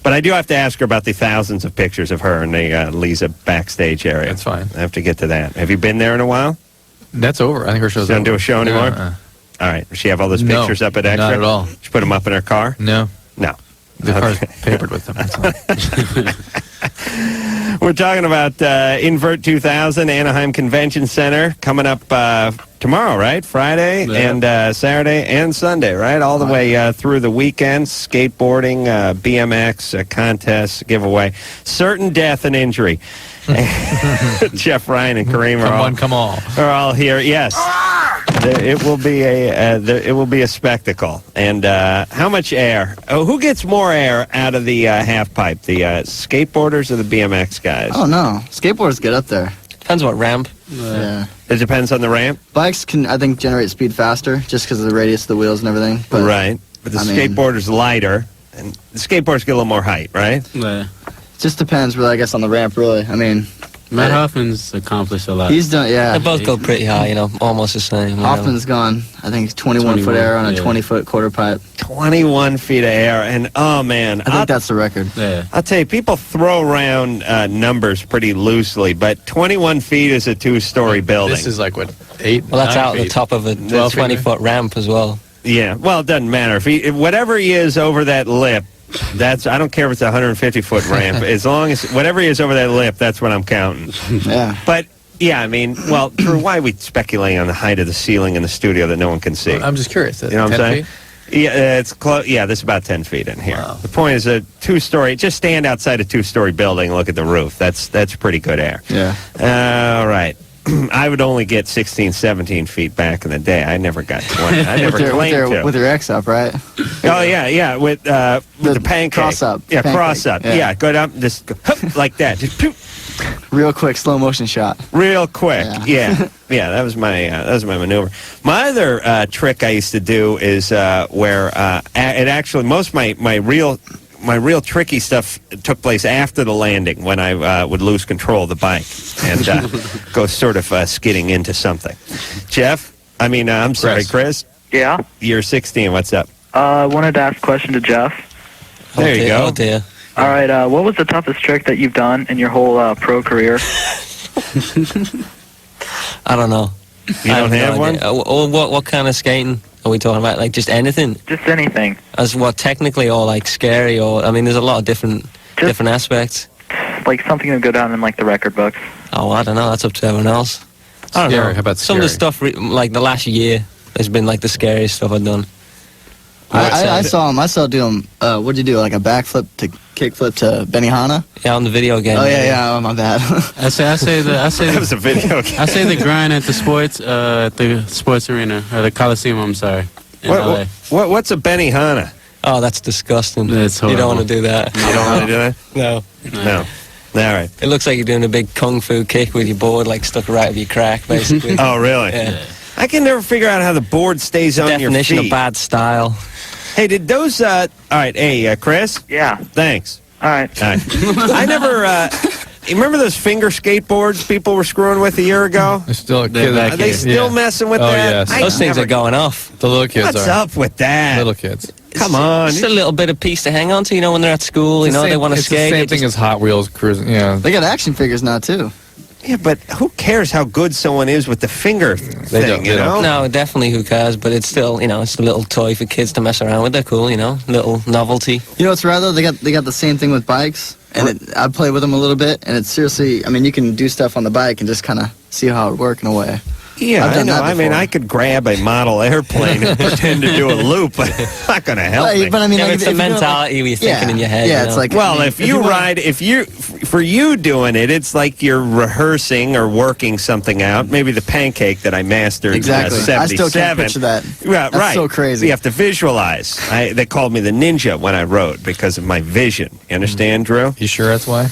But I do have to ask her about the thousands of pictures of her in the Lisa backstage area. That's fine. I have to get to that. Have you been there in a while? That's over. I think her show's She doesn't over. do a show anymore? No, All right. Does she have all those pictures up at Extra? Not at all. She put them up in her car? No. No. The car's papered with them. That's all. We're talking about Invert 2000, Anaheim Convention Center, coming up tomorrow, right? Friday and Saturday and Sunday, right? All the way through the weekend. Skateboarding, BMX, contests, giveaway. Certain death and injury. Geoff, Ryan, and Kareem are all here. Yes. It will be a spectacle. And how much air? Oh, who gets more air out of the half pipe? The skateboarders or the BMX guys? Oh no, skateboarders get up there. Depends what ramp. Yeah. It depends on the ramp. Bikes can, I think, generate speed faster just because of the radius of the wheels and everything. But, right. But the skateboarder's lighter, and the skateboarders get a little more height, right? Yeah. It just depends, really, I guess, on the ramp, really. I mean, Matt Hoffman's accomplished a lot. He's done, yeah. They both go pretty high, almost the same. Hoffman's gone, I think, 21-foot air on a 20-foot quarter pipe. 21 feet of air, and oh man, I think that's the record. Yeah. I'll tell you, people throw around numbers pretty loosely, but 21 feet is a two-story building. This is like, what, 8, Well, that's 9 out feet? the top of a 20-foot ramp as well. Yeah, well, it doesn't matter. If whatever he is over that lip, I don't care if it's a 150-foot ramp. As long as whatever he is over that lip, that's what I'm counting. Yeah. But yeah, I mean, well, Drew, why are we speculating on the height of the ceiling in the studio that no one can see? Well, I'm just curious. You know what I'm 10 saying? feet? Yeah, it's close. Yeah, there's about 10 feet in here. Wow. The point is a two-story. Just stand outside a two-story building and look at the roof. That's pretty good air. Yeah. All right. I would only get 16, 17 feet back in the day. I never got 20. I never claimed to. With your X up, right? Oh, yeah, with the pancake. Cross up. Yeah, Pancake. cross up. Yeah, go down, just go, hup, like that. Just poop. Real quick, slow motion shot. Real quick. Yeah. That was my maneuver. My other trick I used to do is where it actually, most of my real tricky stuff took place after the landing when I would lose control of the bike and go sort of skidding into something. Geoff? I'm sorry, Chris? Yeah? You're 16. What's up? I wanted to ask a question to Geoff. There you go. Oh, dear. All right, what was the toughest trick that you've done in your whole pro career? I don't know. You don't have one? What kind of skating are we talking about? Like just anything? Just anything. As what, technically, or like scary, or there's a lot of different different aspects. Like something to go down in like the record books. Oh, I don't know. That's up to everyone else. I don't Scary. know. How about Some of the scary? stuff, like the last year, has been like the scariest stuff I've done. I saw him. I saw him. What'd you do? Like a backflip to kickflip to Benihana? Yeah, on the video game. Oh yeah. Oh, my bad. I say That was a video game. I say the grind at the sports arena or the Coliseum. I'm sorry. In LA. What's a Benihana? Oh, that's disgusting. That's you don't horrible. want to do that. You don't want to do that? No. No. All right. It looks like you're doing a big kung fu kick with your board like stuck right up your crack, basically. Oh, really? Yeah. I can never figure out how the board stays on your feet. Definition of bad style. Hey, did those? All right. Hey, Chris. Yeah. Thanks. All right. All right. I never. You remember those finger skateboards people were screwing with a year ago? They're still They're back Are they here. still Yeah. messing with Oh, that? yes. I Those things never- are going off. The little kids What's are. up with that? Little kids. Come on. Just a little bit of piece to hang on to, when they're at school, they want to It's skate. the same it thing just- as Hot Wheels cruising. Yeah. They got action figures now too. Yeah, but who cares how good someone is with the finger thing? don't- You they know? don't. No, definitely who cares, but it's still, it's a little toy for kids to mess around with. They're cool, little novelty. You know what's rad though? They got the same thing with bikes, and I play with them a little bit, and it's seriously. I mean, you can do stuff on the bike and just kind of see how it would work in a way. Yeah, I've I done know. that I mean, before. I could grab a model airplane and pretend to do a loop, but it's not going to help me. But I mean, Yeah, like, it's if the you're doing, like- mentality you're thinking in your head. Yeah, you it's know? like. Well, I mean, if you wanna- ride, for you doing it, it's like you're rehearsing or working something out. Maybe the pancake that I mastered Exactly. in I 77. still can't picture that. Yeah, That's right. so crazy. You have to visualize. They called me the ninja when I rode because of my vision. You understand, Drew? You sure that's why?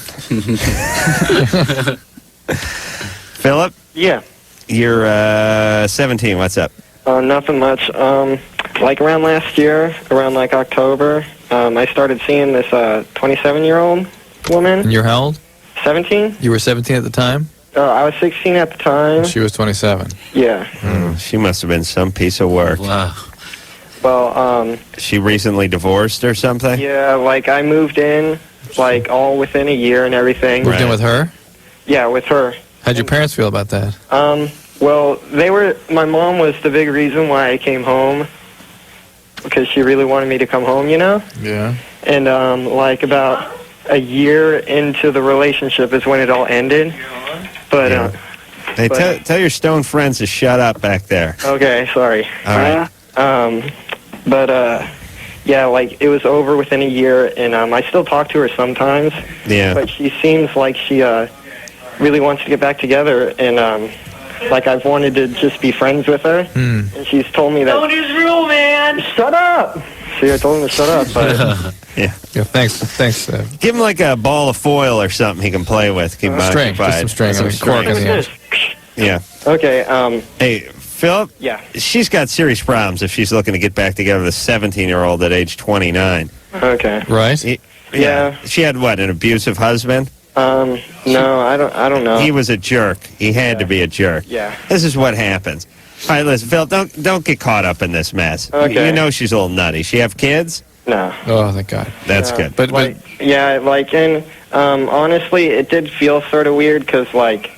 Philip, Yeah. you're 17. What's up? Nothing much. Like around last year, around like October, I started seeing this 27-year-old woman. And you're how old? 17? You were 17 at the time? I was 16 at the time. She was 27. Yeah. She must have been some piece of work. Wow. Well, She recently divorced or something? yeah, like I moved in, like all within a year and everything. Moved in with her? Yeah, with her. How'd your parents feel about that? Well, my mom was the big reason why I came home, because she really wanted me to come home, Yeah. And, like, about a year into the relationship is when it all ended. But, Hey, but- tell your stone friends to shut up back there. okay, sorry. All right. Yeah, like, it was over within a year, and, I still talk to her sometimes. Yeah. But she seems like she, really wants to get back together, and, like, I've wanted to just be friends with her, and she's told me that... Don't Israel, man! Shut up! See, I told him to shut up, but... Yeah. Thanks. Give him like a ball of foil or something he can play with. Keep him String, just occupied. some string, Some and a cork in the end. Yeah. Okay, Hey, Philip? Yeah. She's got serious problems if she's looking to get back together with a 17-year-old at age 29. Okay. Right? Yeah. She had, what, an abusive husband? No, I don't know. He was a jerk. He had to be a jerk. Yeah. This is what happens. All right, listen, Phil, don't get caught up in this mess. Okay. You know she's a little nutty. She have kids? No. Oh, thank God. That's Yeah. good. But Yeah, like, and, honestly, it did feel sort of weird, because, like,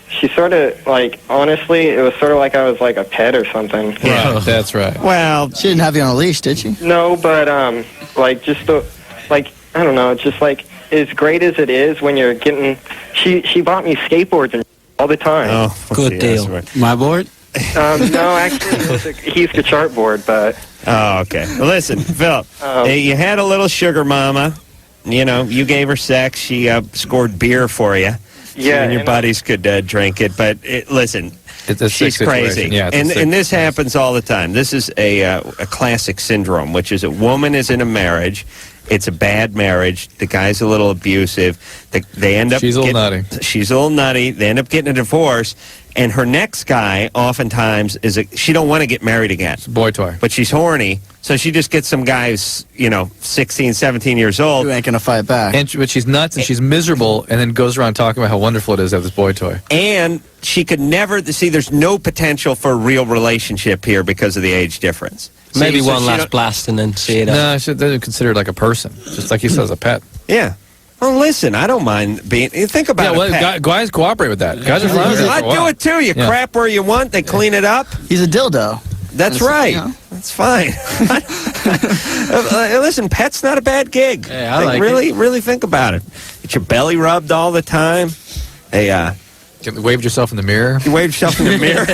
she sort of, like, honestly, it was sort of like I was, like, a pet or something. yeah, that's right. Well, She didn't have you on a leash, did she? No, but, like, just the, like, I don't know, it's just, like, as great as it is when you're getting, she bought me skateboards and all the time. oh, Good yeah, deal. that's right. My board? No, actually, it was he's the chartboard, but... Oh, okay. Well, listen, Phil, hey, you had a little sugar mama. You know, you gave her sex. She scored beer for you. Yeah, and your and, buddies could drink it. But listen, It's a she's sick situation. crazy. Yeah, it's a and sick this situation. happens all the time. This is a classic syndrome, which is a woman is in a marriage. It's a bad marriage. The guy's a little abusive. They end up. She's a little nutty. She's a little nutty. They end up getting a divorce. And her next guy, oftentimes, she don't want to get married again. It's a boy toy. But she's horny, so she just gets some guy who's, 16, 17 years old. You ain't gonna fight back. But she's nuts and she's miserable and then goes around talking about how wonderful it is to have this boy toy. And she could never, there's no potential for a real relationship here because of the age difference. Maybe See, so one she last don't- blast and then see it out. No, she doesn't consider it like a person. Just like he says, a pet. Yeah. Well, listen, I don't mind being, think about Yeah, it. well, guys cooperate with that. Guys are fine with it for a I'd do while. it too. You Yeah. crap where you want, they clean it up. He's a dildo. That's That's- right. you know. That's fine. Listen, pet's not a bad gig. Hey, I like really think about it. Get your belly rubbed all the time. Hey, you waved yourself in the mirror? You waved yourself in the mirror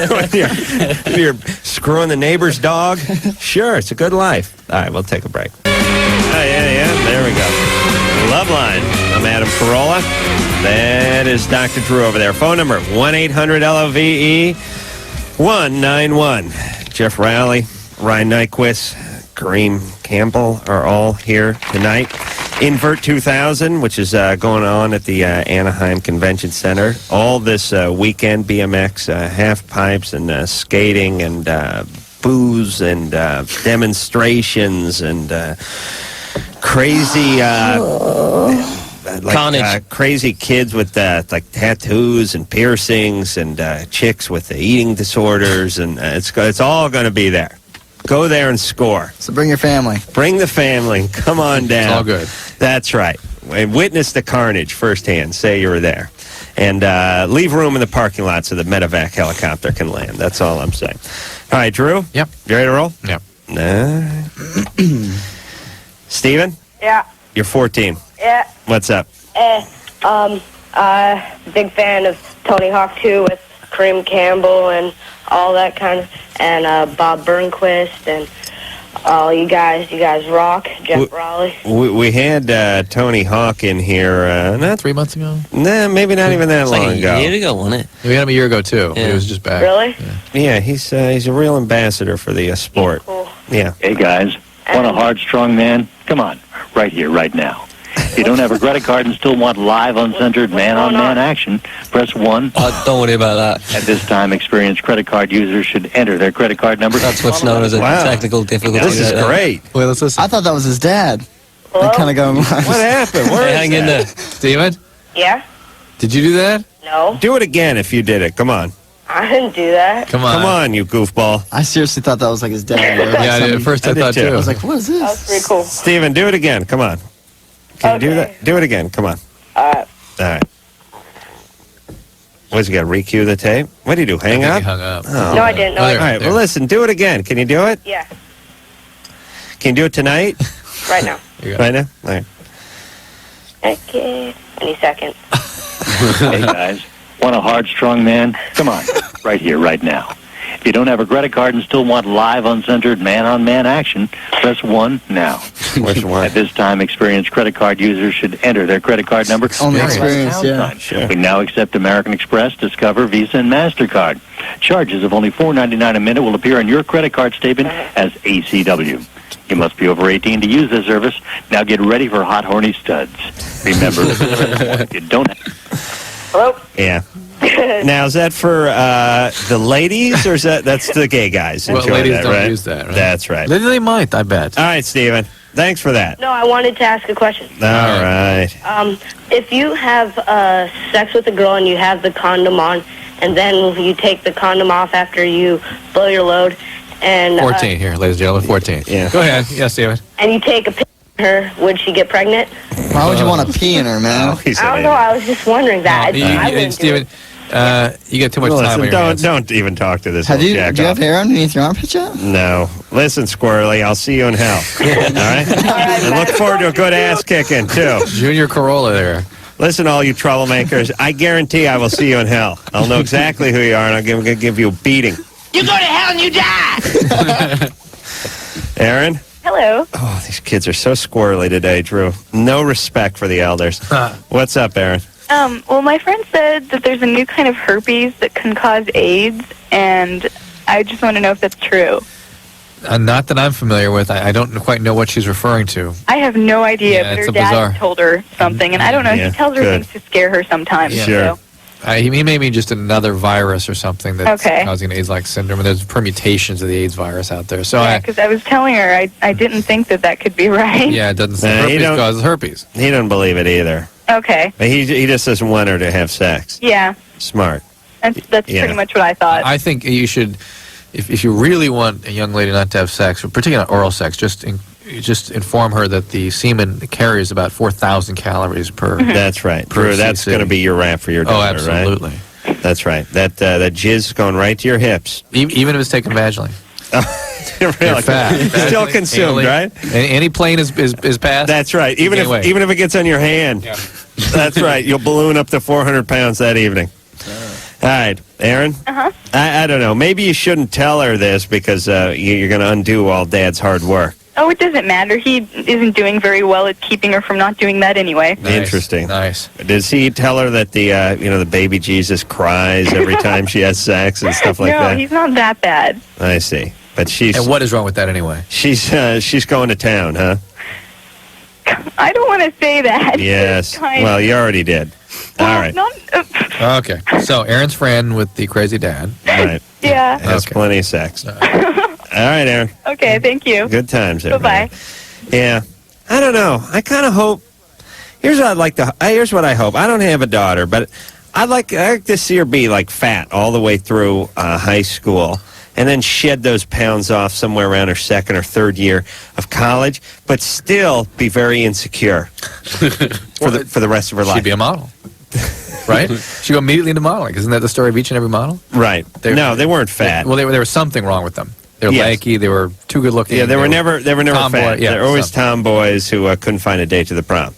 when you're screwing the neighbor's dog? Sure, it's a good life. All right, we'll take a break. Yeah, there we go. Loveline. I'm Adam Carolla. That is Dr. Drew over there. Phone number, 1-800-LOVE-191. Geoff Rowley, Ryan Nyquist, Kareem, Campbell are all here tonight. Invert 2000, which is going on at the Anaheim Convention Center. All this weekend, BMX, half pipes and skating and booze and demonstrations and crazy crazy kids with like tattoos and piercings and chicks with eating disorders, and it's all going to be there. Go there and score. So bring your family. Bring the family. Come on down. It's all good. That's right. And witness the carnage firsthand. Say you were there. And leave room in the parking lot so the medevac helicopter can land. That's all I'm saying. All right, Drew? Yep. You ready to roll? Yep. Steven? Yeah. You're 14. Yeah. What's up? Big fan of Tony Hawk 2 with Kareem Campbell and all that kind of, and Bob Burnquist and all you guys rock. Jeff Rowley. We had Tony Hawk in here, not 3 months ago? Nah, maybe not even that long ago. A year ago, wasn't it? We had him a year ago, too. Yeah. He was just back. Really? Yeah, he's a real ambassador for the sport. Cool. Yeah. Hey, guys. Want a hard, strong man? Come on. Right here, right now. If you don't have a credit card and still want live, uncensored, man-on-man action, press 1. Don't worry about that. At this time, experienced credit card users should enter their credit card number. That's what's known as a technical difficulty. This is great. Wait, let's listen. I thought that was his dad. They kind of going. What happened? Where is hang in there. Steven? Yeah? Did you do that? No. Do it again if you did it. Come on. I didn't do that. Come on. Come on, you goofball. I seriously thought that was like his dad. Yeah, at first I thought, too. I was like, what is this? That was pretty cool. Steven, do it again. Come on. Can you do that? Do it again. Come on. All right. What's he got? Recue the tape? What did he do? Hang up? He hung up. Oh. No, I didn't. No, All right. Well, listen. Do it again. Can you do it? Yeah. Can you do it tonight? Right now. Right now? All right. Okay. Any second. Hey, guys. Want a hard, strong man? Come on. Right here, right now. If you don't have a credit card and still want live, uncensored, man-on-man action, press 1 now. Which one? At this time, experienced credit card users should enter their credit card number. Only experience, yeah. Sure. We now accept American Express, Discover, Visa, and MasterCard. Charges of only $4.99 a minute will appear on your credit card statement as ACW. You must be over 18 to use this service. Now get ready for hot, horny studs. Remember, if you don't have... Hello? Yeah. Now, is that for the ladies, or is that's the gay guys? Well, Enjoy ladies that, don't right? use that, right? That's right. They might, I bet. All right, Steven. Thanks for that. No, I wanted to ask a question. All right. If you have sex with a girl and you have the condom on, and then you take the condom off after you blow your load, and 14 here, ladies and gentlemen, 14. Yeah. Go ahead. Yes, Steven. and you take a pic of her, would she get pregnant? Why would you want to pee in her, man? I don't know. I was just wondering that. I wouldn't do Steven, you get too much time on your hands. Don't even talk to this Do you jack have off. hair underneath your armpit yet? No. Listen, Squirrely, I'll see you in hell. All right? And look forward to a good ass kicking, too. Junior Carolla there. Listen, all you troublemakers, I guarantee I will see you in hell. I'll know exactly who you are, and I'm going to give you a beating. You go to hell and you die! Aaron? Hello. Oh, these kids are so squirrely today, Drew. No respect for the elders. What's up, Aaron? Well, my friend said that there's a new kind of herpes that can cause AIDS, and I just want to know if that's true. Not that I'm familiar with. I don't quite know what she's referring to. I have no idea, Yeah, but it's her a dad bizarre- told her something, and I don't know. Yeah, He tells her good. things to scare her sometimes. Yeah. So. He may mean just another virus or something that's Okay. causing AIDS-like syndrome. And there's permutations of the AIDS virus out there. So Yeah, because I was telling her I didn't think that could be right. it doesn't Nah, he herpes don't- causes herpes. He doesn't believe it either. Okay. But he just doesn't want her to have sex. Yeah. Smart. That's Yeah. pretty much what I thought. I think you should, if you really want a young lady not to have sex, particularly oral sex, just inform her that the semen carries about 4,000 calories per. That's right. per Drew, that's cc. going to be your rap for your Oh, daughter, absolutely. right? That's right. That jizz is going right to your hips. Even if it's taken vaginally. You're fat. Still consumed, right? Any plane is passed. That's right. Even if it gets on your hand, that's right. You'll balloon up to 400 pounds that evening. All right, Aaron. I don't know. Maybe you shouldn't tell her this because you're going to undo all Dad's hard work. Oh, it doesn't matter. He isn't doing very well at keeping her from not doing that anyway. Interesting. Nice. Does he tell her that the baby Jesus cries every time she has sex and stuff like that? No, he's not that bad. I see. But she's. And what is wrong with that anyway? She's going to town, huh? I don't want to say that. Yes. Well, you already did. All right. Okay. So Aaron's friend with the crazy dad. Right. Yeah. Has plenty of sex. All right, Aaron. Okay, thank you. Good times, Bye-bye. everybody. Yeah. I don't know. I kind of hope. Here's what I'd like to. Here's what I hope. I don't have a daughter, but I'd like to see her be like fat all the way through high school, and then shed those pounds off somewhere around her second or third year of college, but still be very insecure for the rest of her life. She'd be a model, right? She'd go immediately into modeling. Isn't that the story of each and every model? Right. No, they weren't fat. There was something wrong with them. They were lanky. They were too good looking. Yeah, they were never tomboy, fat. yeah, They're always tomboys who couldn't find a date to the prom.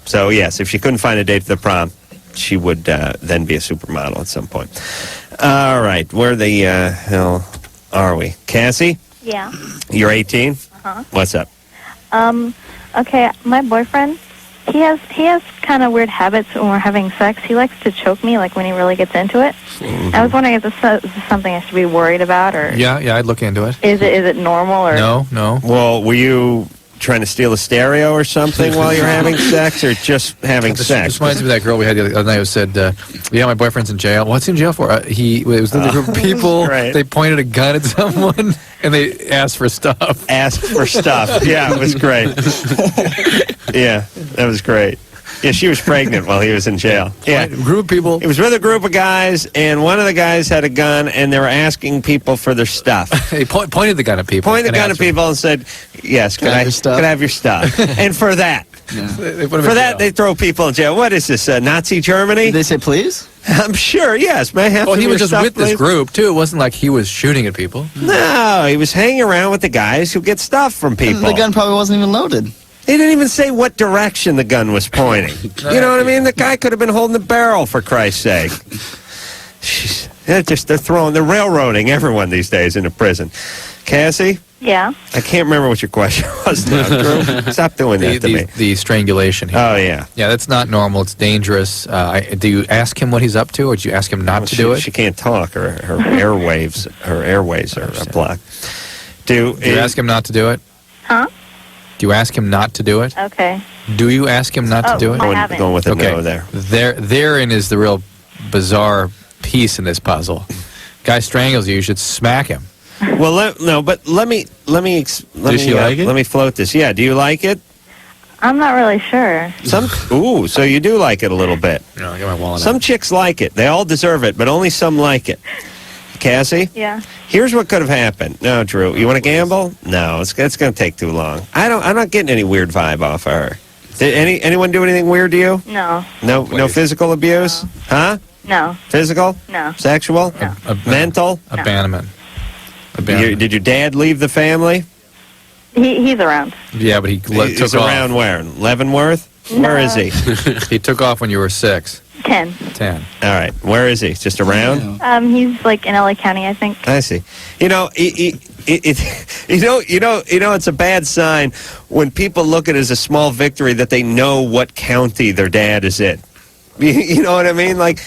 So yes, if she couldn't find a date to the prom, she would then be a supermodel at some point. All right, where the hell are we? Cassie? Yeah. You're 18? Uh-huh. What's up? Okay, my boyfriend, he has kind of weird habits when we're having sex. He likes to choke me, like when he really gets into it. Mm-hmm. I was wondering if this is something I should be worried about, or Yeah, I'd look into it. is it normal, or No. Well, were you trying to steal a stereo or something while you're having sex, or just having sex? This reminds me of that girl we had the other night who said, yeah, my boyfriend's in jail. What's he in jail for? It was a group of people. Right. They pointed a gun at someone, and they asked for stuff. Asked for stuff. Yeah, it was great. Yeah, that was great. Yeah, she was pregnant while he was in jail. Yeah, group of people. He was with a group of guys, and one of the guys had a gun, and they were asking people for their stuff. He pointed the gun at people. Pointed the gun at people and said, "Yes, can I have your stuff?" And for that, they throw people in jail. What is this, Nazi Germany? Did they say please? I'm sure. Yes, may I have Well, some he of was your just stuff, with this please? group too. It wasn't like he was shooting at people. No, he was hanging around with the guys who get stuff from people. The gun probably wasn't even loaded. He didn't even say what direction the gun was pointing. You know what I mean? The guy could have been holding the barrel, for Christ's sake. They're railroading everyone these days into prison. Cassie? Yeah. I can't remember what your question was now, Drew. Stop doing that to me. The strangulation. Oh, yeah. Yeah, that's not normal. It's dangerous. Do you ask him what he's up to, or do you ask him not to do it? She can't talk. Her airways are blocked. Do you ask him not to do it? Huh? Do you ask him not to do it? Okay. Do you ask him not to do it? I haven't. Going with a no there. Therein is the real bizarre piece in this puzzle. Guy strangles you should smack him. Well, let me float this. Yeah, do you like it? I'm not really sure. Ooh, so you do like it a little bit. No, I got my wallet Some chicks like it. They all deserve it, but only some like it. Cassie? Yeah. Here's what could have happened. No, Drew, you want to gamble? No, it's going to take too long. I'm not getting any weird vibe off of her. Did anyone do anything weird to you? No. No physical abuse? Huh? No. Physical? No. Sexual? No. Mental? Abandonment. Did your dad leave the family? He's around. Yeah, but He's took off. around where? Leavenworth? No. Where is he? He took off when you were 6. 10. 10. All right. Where is he? Just around? He's like in LA County, I think. I see. It's a bad sign when people look at it as a small victory that they know what county their dad is in. You know what I mean? Like,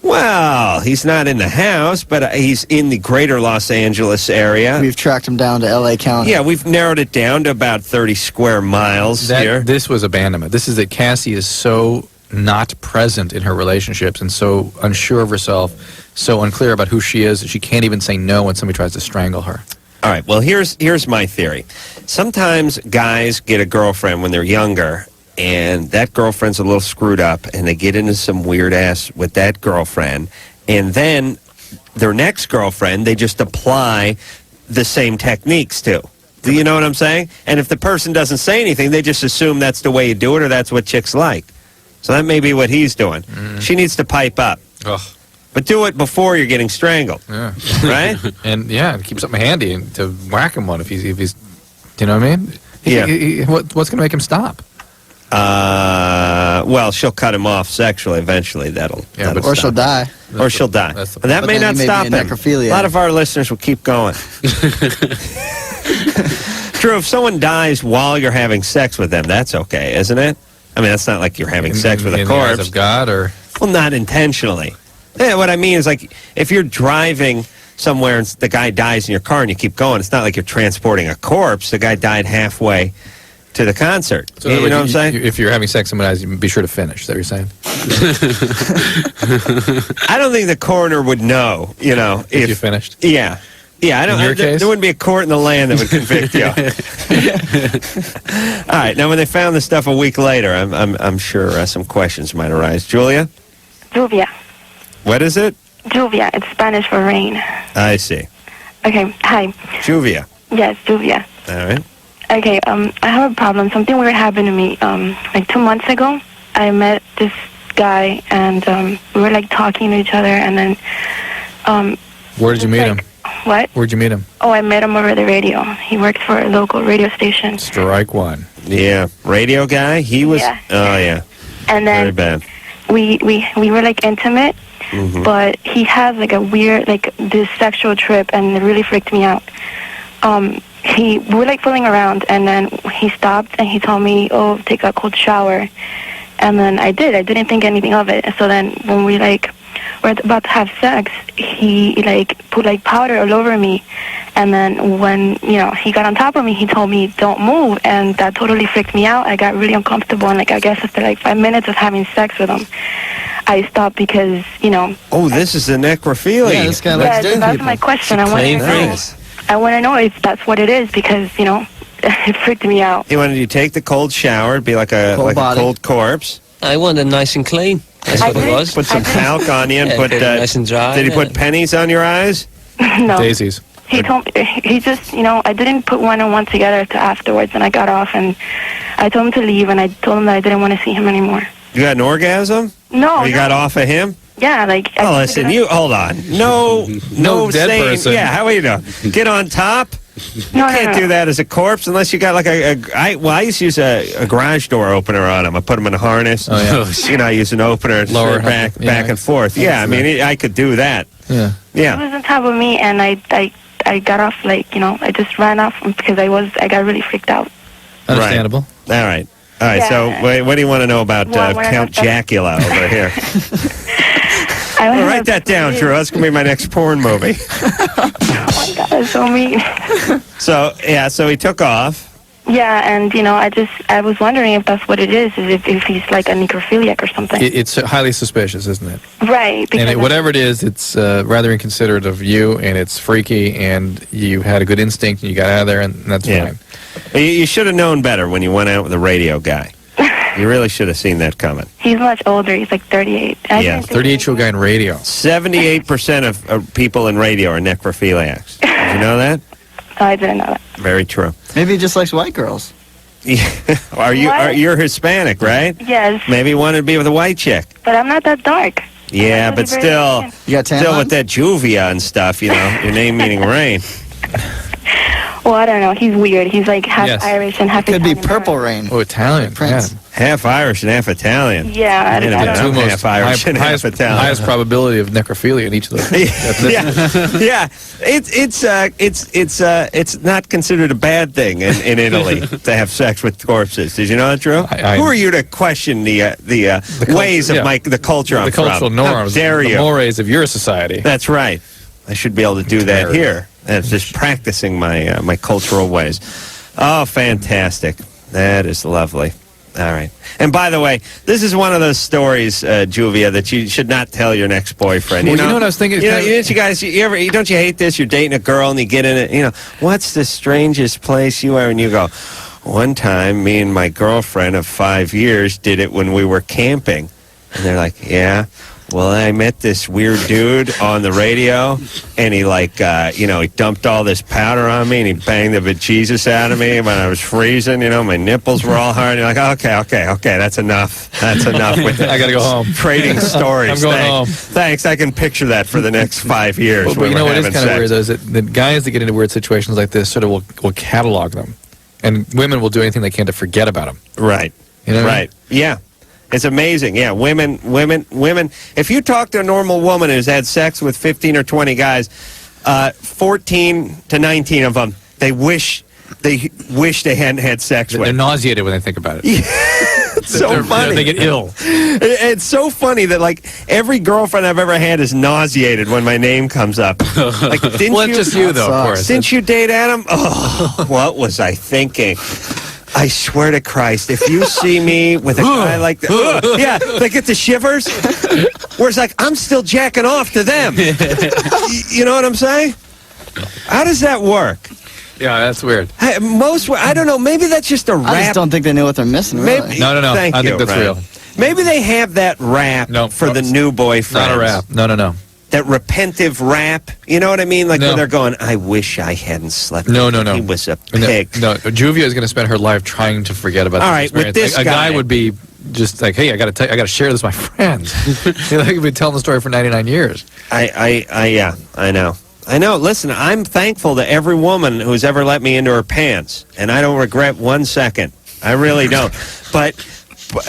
well, he's not in the house, but he's in the greater Los Angeles area. We've tracked him down to LA County. Yeah, we've narrowed it down to about 30 square miles here. This was abandonment. This is that Cassie is so not present in her relationships and so unsure of herself, so unclear about who she is that she can't even say no when somebody tries to strangle her. All right, well, here's my theory. Sometimes guys get a girlfriend when they're younger, and that girlfriend's a little screwed up, and they get into some weird ass with that girlfriend, and then their next girlfriend, they just apply the same techniques to. Do you know what I'm saying? And if the person doesn't say anything, they just assume that's the way you do it, or that's what chicks like. So that may be what he's doing. She needs to pipe up. Ugh. But do it before you're getting strangled. Yeah. Right? And keep something handy to whack him one if he's you know what I mean? What's going to make him stop? Well, she'll cut him off sexually eventually. That'll or she'll die. Or she'll die. And that may not stop him. A lot of our listeners will keep going. True, if someone dies while you're having sex with them, that's okay, isn't it? I mean, that's not like you're having sex with a corpse. In the eyes of God, or? Well, not intentionally. Yeah, what I mean is, like, if you're driving somewhere and the guy dies in your car and you keep going, it's not like you're transporting a corpse. The guy died halfway to the concert. So you know what I'm saying? If you're having sex with someone else, be sure to finish. Is that what you're saying? I don't think the coroner would know, if you finished. Yeah. Yeah, I don't. In your case? There wouldn't be a court in the land that would convict you. All right. Now, when they found the stuff a week later, I'm sure some questions might arise. Julia? Lluvia. What is it? Lluvia. It's Spanish for rain. I see. Okay. Hi. Lluvia. Yes, lluvia. All right. Okay. I have a problem. Something weird happened to me. Like 2 months ago, I met this guy, and we were like talking to each other, and then. Where did you meet him? What? Where'd you meet him? Oh, I met him over the radio. He works for a local radio station. Strike one. Yeah, radio guy. He was. Yeah. Oh yeah. And then very bad. We were like intimate, but he has like a weird this sexual trip, and it really freaked me out. We were like fooling around, and then he stopped and he told me, "Oh, take a cold shower," and then I did. I didn't think anything of it. So then when we were about to have sex, he put powder all over me, and then when he got on top of me, he told me don't move, and that totally freaked me out. I got really uncomfortable, and I guess after 5 minutes of having sex with him, I stopped because Oh, this is the necrophilia. Yeah, this guy likes dead that's people. my question. I want to know if that's what it is, because it freaked me out. He wanted you to take the cold shower. It'd be like a cold corpse. I wanted nice and clean. That's what it was. Put some talc on you and Yeah, put. nice and dry. Did he put pennies on your eyes? No. Daisies. He told me, he just, I didn't put one and one together to afterwards, and I got off, and I told him to leave, and I told him that I didn't want to see him anymore. You got an orgasm? No. Or you got off of him? Yeah, Oh, listen, you hold on. No dead sane, person. Yeah, how are you doing? Get on top. You can't do that as a corpse unless you got I used to use a garage door opener on him. I put him in a harness. Oh, yeah. I use an opener and Lower back and forth. Yeah, I mean, I could do that. Yeah. He was on top of me, and I got off, I just ran off because I got really freaked out. Understandable. All right. Yeah. So what do you want to know about Well, I Count wanna know Jacula over here? Write that down, Drew. That's going to be my next porn movie. Oh my God, that's so mean. So he took off. Yeah, and I was wondering if that's what it is if he's like a necrophiliac or something. It's highly suspicious, isn't it? Right. And whatever it is, it's rather inconsiderate of you, and it's freaky, and you had a good instinct, and you got out of there, and that's fine. You should have known better when you went out with a radio guy. You really should have seen that coming. He's much older. He's like 38. 38-year-old guy in radio. 78% of people in radio are necrophiliacs. Did you know that? Oh, I didn't know that. Very true. Maybe he just likes white girls. You're Hispanic, right? Yes. Maybe you wanted to be with a white chick. But I'm not that dark. Yeah, but still with that Juvia and stuff, your name meaning rain. Well, I don't know. He's weird. He's like half Irish and half Could Italian. be Purple Rain. Oh, Italian. Prince. Yeah. Half Irish and half Italian. Yeah, I don't know. I'm half Irish and half Italian. Highest probability of necrophilia in each of those. Yeah. It's not considered a bad thing in Italy to have sex with corpses. Did you know that, Drew? Who are you to question the ways of the culture I'm the cultural from? norms, How dare you? the mores of your society. That's right. I should be able to do that here. That's just practicing my cultural ways. Oh, fantastic. That is lovely. All right. And by the way, this is one of those stories, Juvia, that you should not tell your next boyfriend. Well, you know what I was thinking? You guys, don't you hate this? You're dating a girl and you get in it. What's the strangest place you are? And you go, one time, me and my girlfriend of 5 years did it when we were camping. And they're like, yeah. well, I met this weird dude on the radio, and he he dumped all this powder on me, and he banged the bejesus out of me when I was freezing. My nipples were all hard. And you're like, okay, that's enough. That's enough. With I gotta go home. Trading stories. I'm going home. Thanks. I can picture that for the next 5 years. Well, but you know what is kind of weird, though, is that the guys that get into weird situations like this sort of will catalog them, and women will do anything they can to forget about them. Right. You know what I mean? Right. Yeah. It's amazing. Yeah, women. If you talk to a normal woman who's had sex with 15 or 20 guys, 14 to 19 of them, they wish they hadn't had sex with. They're nauseated when they think about it. It's so funny. They get ill. It's so funny that every girlfriend I've ever had is nauseated when my name comes up. Didn't well, it's just you though, of course. Didn't you date Adam? Oh, what was I thinking? I swear to Christ, if you see me with a guy like that, yeah, they get the shivers. Where it's like, I'm still jacking off to them. You know what I'm saying? How does that work? Yeah, that's weird. I don't know, maybe that's just a rap. I just don't think they know what they're missing, really. No. Thank I you, think that's Ryan. real. Maybe they have that rap for the new boyfriends. Not a rap. No. That repentive rap. You know what I mean? Like when they're going, I wish I hadn't slept with him. No. He was a pig. No, Juvia is going to spend her life trying to forget about this experience. With this a guy would be just like, hey, I got to share this with my friends. He'd been telling the story for 99 years. Yeah, I know. Listen, I'm thankful to every woman who's ever let me into her pants, and I don't regret 1 second. I really don't. But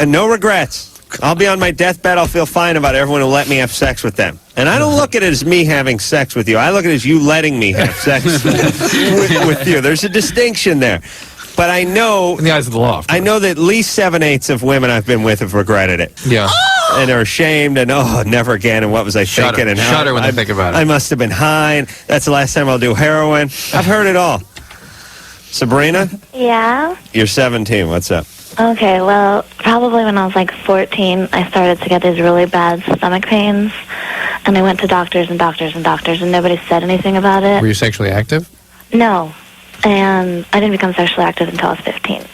no regrets. I'll be on my deathbed. I'll feel fine about everyone who let me have sex with them. And I don't look at it as me having sex with you. I look at it as you letting me have sex with you. There's a distinction there. But I know... In the eyes of the law. I know that at least 7/8 of women I've been with have regretted it. Yeah. And are ashamed and, never again, and what was I thinking? And how shudder when they think about it. I must have been high, and that's the last time I'll do heroin. I've heard it all. Sabrina? Yeah? You're 17. What's up? Okay, well, probably when I was 14, I started to get these really bad stomach pains, and I went to doctors and nobody said anything about it. Were you sexually active? No, and I didn't become sexually active until I was 15.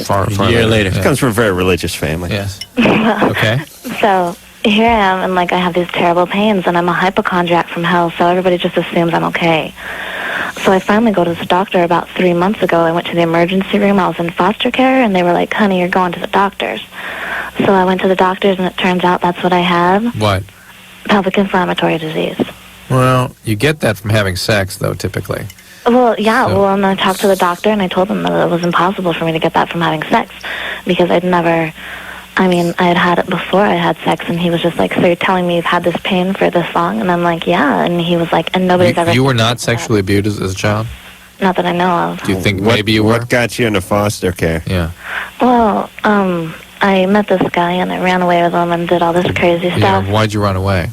Far a year later. Yeah. Comes from a very religious family. Yes. Okay. So here I am, and I have these terrible pains, and I'm a hypochondriac from hell, so everybody just assumes I'm okay. So I finally go to the doctor about 3 months ago. I went to the emergency room. I was in foster care, and they were like, honey, you're going to the doctors. So I went to the doctors, and it turns out that's what I have. What? Pelvic inflammatory disease. Well, you get that from having sex, though, typically. Well, yeah, and I talked to the doctor, and I told him that it was impossible for me to get that from having sex, because I had had it before I had sex, and he was just like, so you're telling me you've had this pain for this long? And I'm like, yeah, and he was like, and nobody's ever... You were not sexually abused as a child? Not that I know of. Do you think maybe you were? What got you into foster care? Yeah. Well, I met this guy, and I ran away with him and did all this crazy stuff. Yeah, why'd you run away?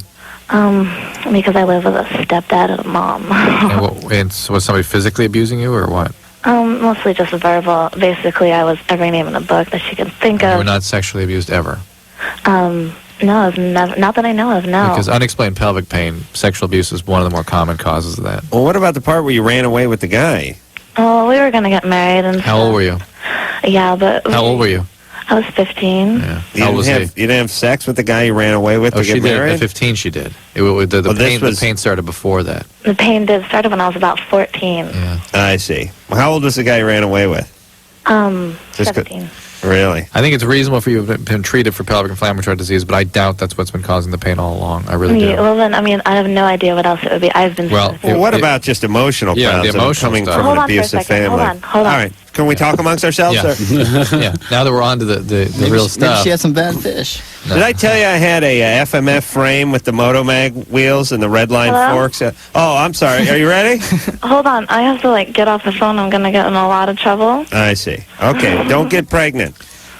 Because I live with a stepdad and a mom. and so was somebody physically abusing you, or what? Mostly just verbal. Basically, I was every name in the book that she could think of. You were not sexually abused ever? No, I've never, not that I know of, no. Because unexplained pelvic pain, sexual abuse is one of the more common causes of that. Well, what about the part where you ran away with the guy? Oh, we were going to get married and How old were you? Yeah, but... How old were you? I was 15. Yeah. You didn't have sex with the guy you ran away with to get married? At 15 she did. The pain started before that. The pain did start when I was about 14. Yeah. I see. Well, how old was the guy you ran away with? 17. Really? I think it's reasonable for you to have been treated for pelvic inflammatory disease, but I doubt that's what's been causing the pain all along. I really do. Well, then, I have no idea what else it would be. I've been... what about just emotional problems the emotional coming stuff. from Hold an on for a abusive second. family? Hold on. All right. Can we talk amongst ourselves? Yeah. Yeah. Now that we're on to the real stuff. Maybe she had some bad fish. No. Did I tell you I had a FMF frame with the Motomag wheels and the red line forks? I'm sorry. Are you ready? Hold on. I have to, get off the phone. I'm going to get in a lot of trouble. I see. Okay. Don't get pregnant.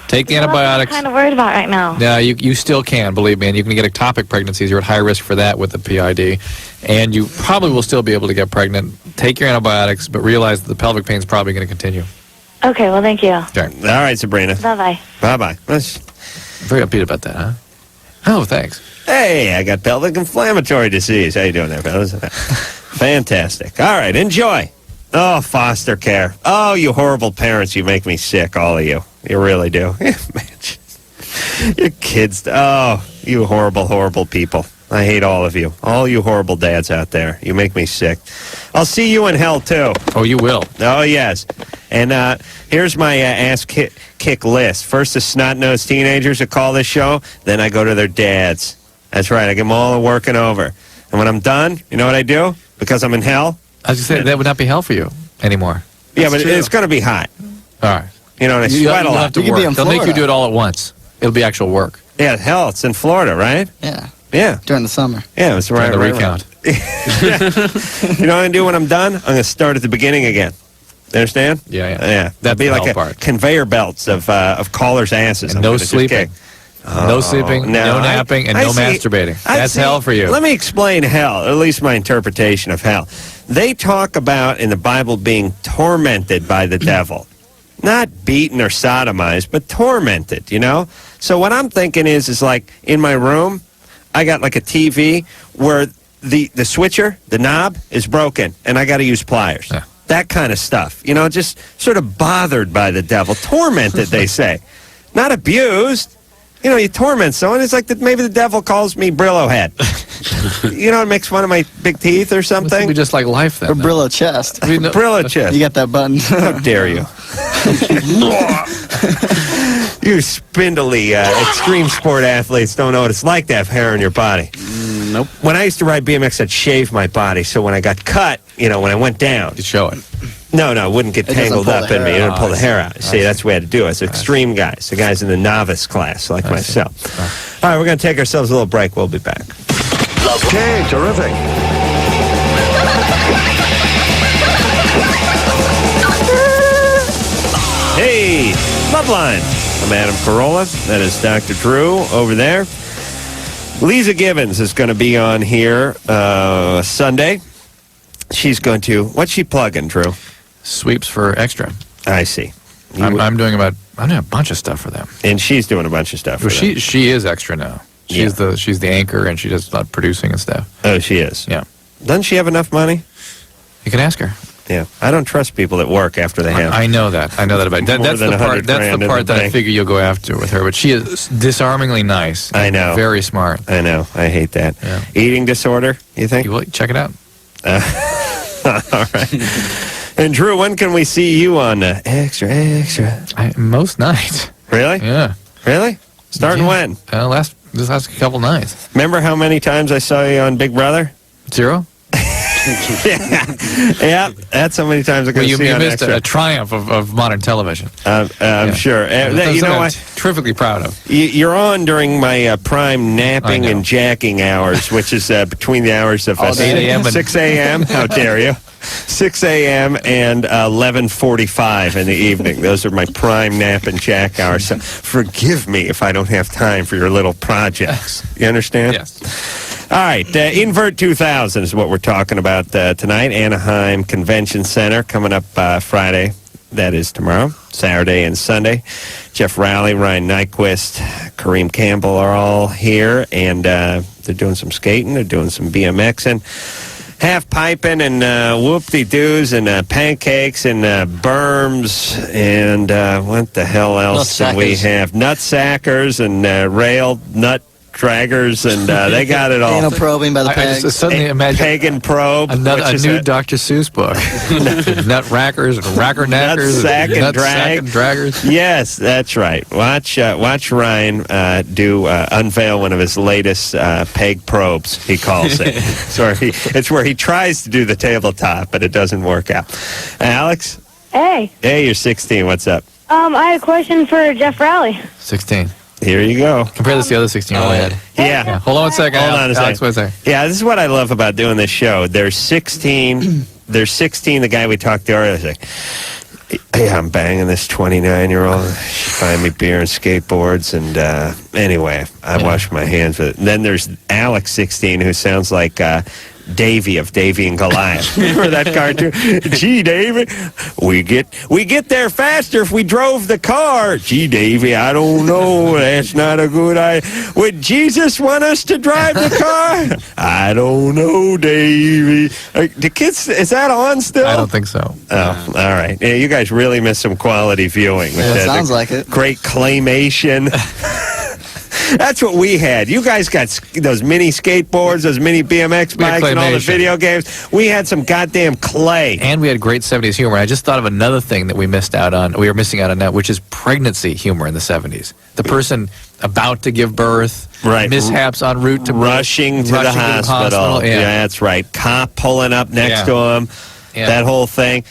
Take the antibiotics. That's what I'm kind of worried about right now. No, you still can, believe me, and you can get ectopic pregnancies. You're at high risk for that with the PID, and you probably will still be able to get pregnant. Take your antibiotics, but realize that the pelvic pain is probably going to continue. Okay, well, thank you. Okay. All right, Sabrina. Bye-bye. Bye-bye. Very upbeat about that, huh? Oh, thanks. Hey, I got pelvic inflammatory disease. How you doing there, fellas? Fantastic. All right, enjoy. Oh, foster care. Oh, you horrible parents. You make me sick, all of you. You really do. Man, your kids. Oh, You horrible, horrible people. I hate all of you. All you horrible dads out there. You make me sick. I'll see you in hell, too. Oh, you will. Oh, yes. And here's my ass kick list. First, the snot-nosed teenagers that call this show. Then I go to their dads. That's right. I get them all working over. And when I'm done, you know what I do? Because I'm in hell. I was going to say, that would not be hell for you anymore. Yeah, but it's going to be hot. All right. You know, and I sweat a lot. Have to work. They'll make you do it all at once. It'll be actual work. Yeah, hell, it's in Florida, right? Yeah. Yeah. During the summer. Yeah, it's right. During the recount. You know what I'm going to do when I'm done? I'm going to start at the beginning again. You understand? Yeah. That'd be the like hell a part. conveyor belts of callers' asses. And no sleeping. No sleeping, no napping, and no masturbating. That's hell for you. Let me explain hell, or at least my interpretation of hell. They talk about in the Bible being tormented by the devil. Not beaten or sodomized, but tormented, you know? So what I'm thinking is like in my room, I got like a TV where the switcher, the knob, is broken, and I got to use pliers. Yeah. That kind of stuff. You know, just sort of bothered by the devil. Tormented, they say. Not abused. You know, you torment someone. It's like maybe the devil calls me Brillo head. You know, it makes fun of my big teeth or something. It'd be just like life then. Or Brillo chest. Brillo chest. You got that button. How dare you? You spindly extreme sport athletes don't know what it's like to have hair on your body. Nope. When I used to ride BMX, I'd shave my body, so when I got cut, you know, when I went down... You'd show it. No, it wouldn't get tangled up in me. It didn't pull the hair out. See, that's the way I had to do it. It's extreme guys, the guys in the novice class, like myself. All right, we're going to take ourselves a little break. We'll be back. Okay, terrific. Hey, Loveline. I'm Adam Carolla. That is Dr. Drew over there. Lisa Givens is going to be on here Sunday. She's going to... What's she plugging, Drew? Sweeps for Extra. I see. I'm doing a bunch of stuff for them. And she's doing a bunch of stuff for them. She is Extra now. She's the anchor, and she does a lot of producing and stuff. Oh, she is? Yeah. Doesn't she have enough money? You can ask her. Yeah. I don't trust people that work after they have... I know that. I know that about that. That's the part that I figure you'll go after with her. But she is disarmingly nice. I know. Very smart. I know. I hate that. Yeah. Eating disorder, you think? Check it out. All right. And Drew, when can we see you on Extra? Most nights. Really? Yeah. Really? Starting when? This last couple nights. Remember how many times I saw you on Big Brother? 0? Yeah, that's how many times I could see you on missed Extra. a triumph of modern television. I'm sure. You know what? Terrifically proud of. You're on during my prime napping and jacking hours, which is between the hours of 8 a.m. 6 a.m. How dare you? 6 a.m. and 11:45 in the evening. Those are my prime nap and jack hours. So forgive me if I don't have time for your little projects. You understand? Yes. All right, Invert 2000 is what we're talking about tonight. Anaheim Convention Center coming up Friday. That is tomorrow, Saturday and Sunday. Jeff Rowley, Ryan Nyquist, Kareem Campbell are all here, and they're doing some skating. They're doing some BMXing, half piping, and whoop-de-doos, and pancakes, and berms, and what the hell else do we have? Nutsackers and rail nut draggers, and they got it all. Anal probing by the I just suddenly imagine pagan probe. a new Dr. Seuss book. Nut-rackers and racker-knackers. Nutsack and drag. Draggers. Yes, that's right. Watch Ryan unveil one of his latest peg probes, he calls it. It's where he tries to do the tabletop, but it doesn't work out. Alex? Hey. Hey, you're 16. What's up? I had a question for Jeff Rowley. 16. Here you go. Compare this to the other 16-year-old we had. Yeah. Hold on a second. Hold on a Alex, second. wait a second. Yeah, this is what I love about doing this show. There's 16. There's 16. The guy we talked to earlier was like, "Hey, I'm banging this 29-year-old. She find me beer and skateboards." And anyway, I wash my hands with it. And then there's Alex, 16, who sounds like Davy of Davy and Goliath. Remember that cartoon? Gee, Davy, we get there faster if we drove the car. Gee, Davy, I don't know. That's not a good idea. Would Jesus want us to drive the car? I don't know, Davy. The kids, is that on still? I don't think so. Oh, all right. Yeah, you guys really missed some quality viewing. Yeah, sounds like it. Great claymation. That's what we had. You guys got those mini skateboards, those mini BMX bikes, and all the video games. We had some goddamn clay. And we had great 70s humor. I just thought of another thing that we missed out on. We were missing out on now, which is pregnancy humor in the 70s. The person about to give birth, mishaps en route to rushing to the hospital. Yeah, that's right. Cop pulling up next to him. Yeah. That whole thing.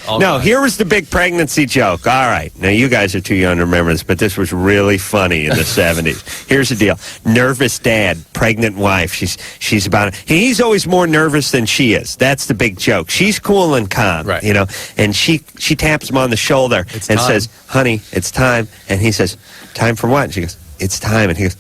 Here was the big pregnancy joke. All right. Now, you guys are too young to remember this, but this was really funny in the 70s. Here's the deal. Nervous dad, pregnant wife. She's about it. He's always more nervous than she is. That's the big joke. She's cool and calm, you know, and she taps him on the shoulder and says, honey, it's time. And he says, time for what? And she goes, it's time. And he goes,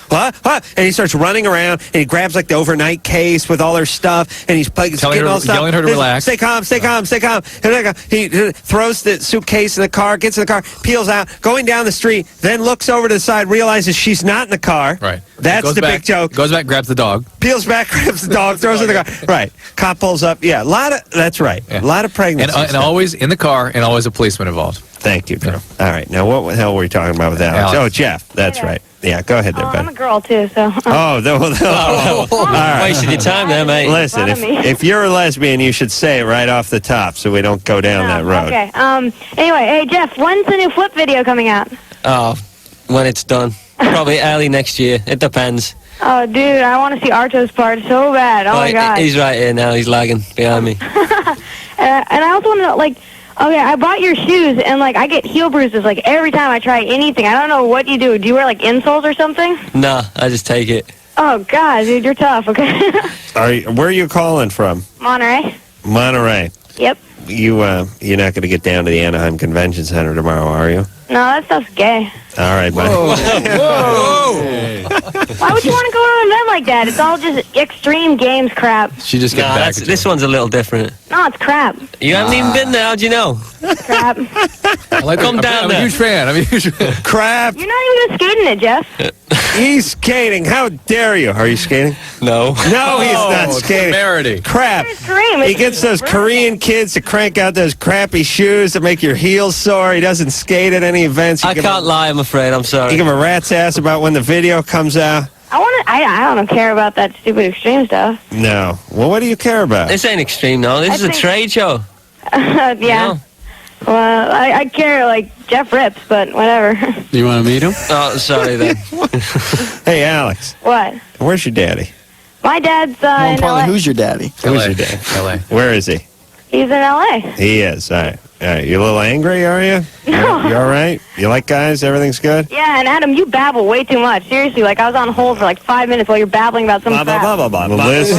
what? And he starts running around, and he grabs like the overnight case with all her stuff, and he's getting all stuff. Yelling her to relax. Stay calm, stay calm, stay calm. And he throws the suitcase in the car, gets in the car, peels out, going down the street, then looks over to the side, realizes she's not in the car. Right. That's the big joke. Goes back, grabs the dog. Peels back, grabs the dog, throws it in the car. Right. Cop pulls up. Yeah, that's right. A lot of pregnancy. And always in the car, and always a policeman involved. Thank you, Joe. All right. Now, what the hell were we talking about with Alex? Oh, Jeff. That's right. Yeah, go ahead there, I'm Ben. a girl, too, so... All right. Wasted your time there, mate. Listen, if you're a lesbian, you should say it right off the top so we don't go down that road. Okay. Anyway, hey, Jeff, when's the new Flip video coming out? Oh, when it's done. Probably early next year. It depends. Oh, dude, I want to see Arto's part so bad. Oh, my God. He's right here now. He's lagging behind me. And I also want to know, like... Okay, I bought your shoes, and, like, I get heel bruises, like, every time I try anything. I don't know what you do. Do you wear, like, insoles or something? Nah, I just take it. Oh, God, dude, you're tough, okay? Where are you calling from? Monterey. Monterey. Yep. You're not going to get down to the Anaheim Convention Center tomorrow, are you? No, that stuff's gay. All right, buddy. Why would you want to go to an event like that? It's all just extreme games crap. She just gets back. This one's a little different. No, it's crap. You haven't even been there. How'd you know? Crap. Come down there. I'm a huge fan. Crap. You're not even skating it, Jeff. He's skating. How dare you? Are you skating? No. No, he's not skating. Temerity. Crap. He gets those Korean kids to crank out those crappy shoes that make your heels sore. He doesn't skate at any events. I can't lie, I'm afraid. I'm sorry. You give him a rat's ass about when the video comes out. I don't care about that stupid extreme stuff. No. Well, what do you care about? This ain't extreme, no. This is a trade show. Yeah. No. Well, I care, like, Jeff rips, but whatever. You want to meet him? Oh, sorry then. Hey, Alex. What? Where's your daddy? My dad's in L.A. Who's your daddy? Who's your dad? L.A. Where is he? He's in L.A. He is. All right. You a little angry, are you? No. You all right? You like guys? Everything's good? Yeah, and Adam, you babble way too much. Seriously, like, I was on hold for like 5 minutes while you're babbling about some crap. Listen.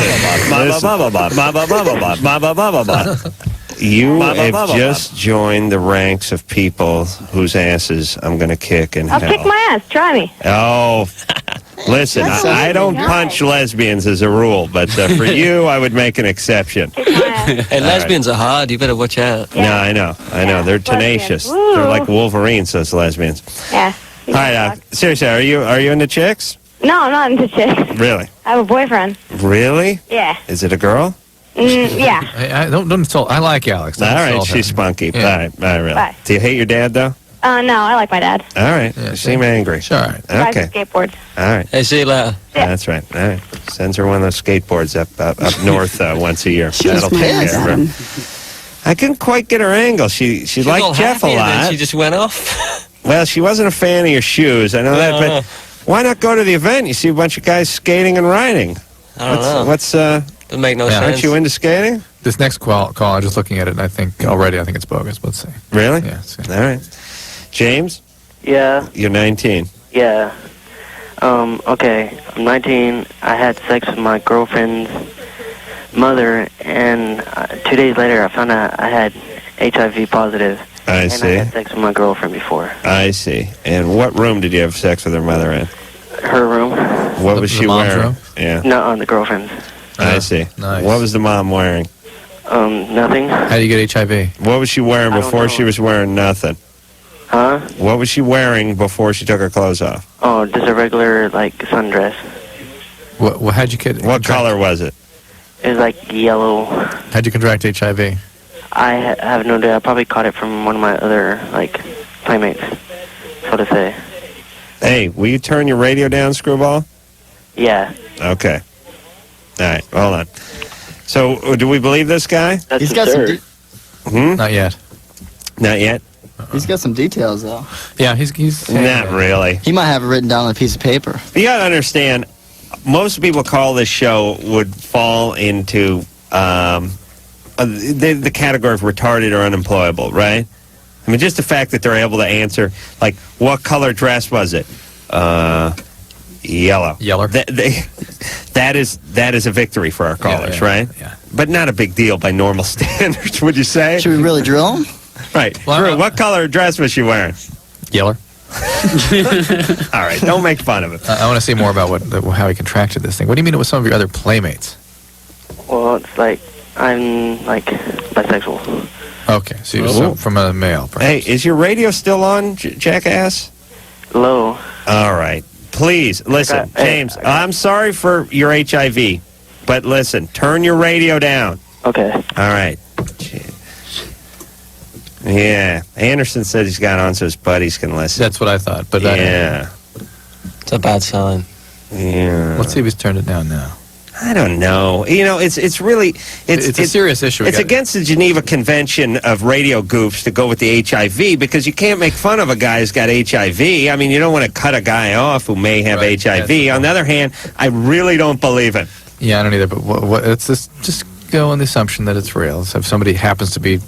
You have just joined the ranks of people whose asses I'm going to kick in I'll hell. kick my ass. Try me. Oh, listen, I don't punch lesbians as a rule, but for you, I would make an exception. Hey, lesbians are hard. You better watch out. No, I know. They're tenacious. Woo. They're like Wolverines, those lesbians. Yeah. All right, seriously, are you into chicks? No, I'm not into chicks. Really? I have a boyfriend. Really? Yeah. Is it a girl? Yeah. Don't insult. I like Alex. All right, she's spunky. Yeah. All right, really. Bye. Do you hate your dad, though? No, I like my dad. All right. You seem angry. All right. Rides Okay. skateboards. All right. Hey, see you later. Yeah. That's right. All right. Sends her one of those skateboards up north once a year. She's That'll take mad care at of him. her. I couldn't quite get her angle. She liked all Jeff a happy and then lot. she just went off. Well, she wasn't a fan of your shoes. I know that, but why not go to the event? You see a bunch of guys skating and riding. I don't know. Doesn't make no sense. Aren't you into skating? This next call, I'm just looking at it, and I think it's bogus. Let's see. Really? Yeah. All right. James? Yeah. You're 19. Yeah. Okay. I'm 19. I had sex with my girlfriend's mother, and 2 days later I found out I had HIV positive. I and see. I had sex with my girlfriend before. I see. And what room did you have sex with her mother in? Her room. What was she mom's wearing? room? Yeah. No, on the girlfriend's. I see. Nice. What was the mom wearing? Nothing. How do you get HIV? What was she wearing before she was wearing nothing? Huh? What was she wearing before she took her clothes off? Oh, just a regular, like, sundress. How'd you get? What color was it? It was, like, yellow. How'd you contract HIV? I have no idea. I probably caught it from one of my other, like, playmates, so to say. Hey, will you turn your radio down, Screwball? Yeah. Okay. All right, hold on. So, do we believe this guy? That's He's got some. Not yet. Not yet? He's got some details though. Yeah, he's Not really. He might have it written down on a piece of paper. You got to understand, most people call this show would fall into the category of retarded or unemployable, right? I mean, just the fact that they're able to answer, like, what color dress was it? Yellow. Yeller. That is a victory for our callers, right? Yeah. But not a big deal by normal standards, would you say? Should we really drill him? Right. Drew, what color dress was she wearing? Yeller. All right, don't make fun of it. I want to see more about how he contracted this thing. What do you mean it was some of your other playmates? Well, it's like I'm like bisexual. Okay, so you're so from a male. Perhaps. Hey, is your radio still on, jackass? Low. All right. Please, listen, James, I'm sorry for your HIV, but listen, turn your radio down. Okay. All right. Yeah, Anderson said he's got on so his buddies can listen. That's what I thought, but yeah. It's a bad sign. Yeah. Let's see if he's turned it down now. I don't know. You know, it's really it's a serious issue. It's against the Geneva Convention of radio goofs to go with the HIV because you can't make fun of a guy who's got HIV. I mean, you don't want to cut a guy off who may have HIV. On the other hand, I really don't believe it. Yeah, I don't either. But it's just go on the assumption that it's real. So if somebody happens to be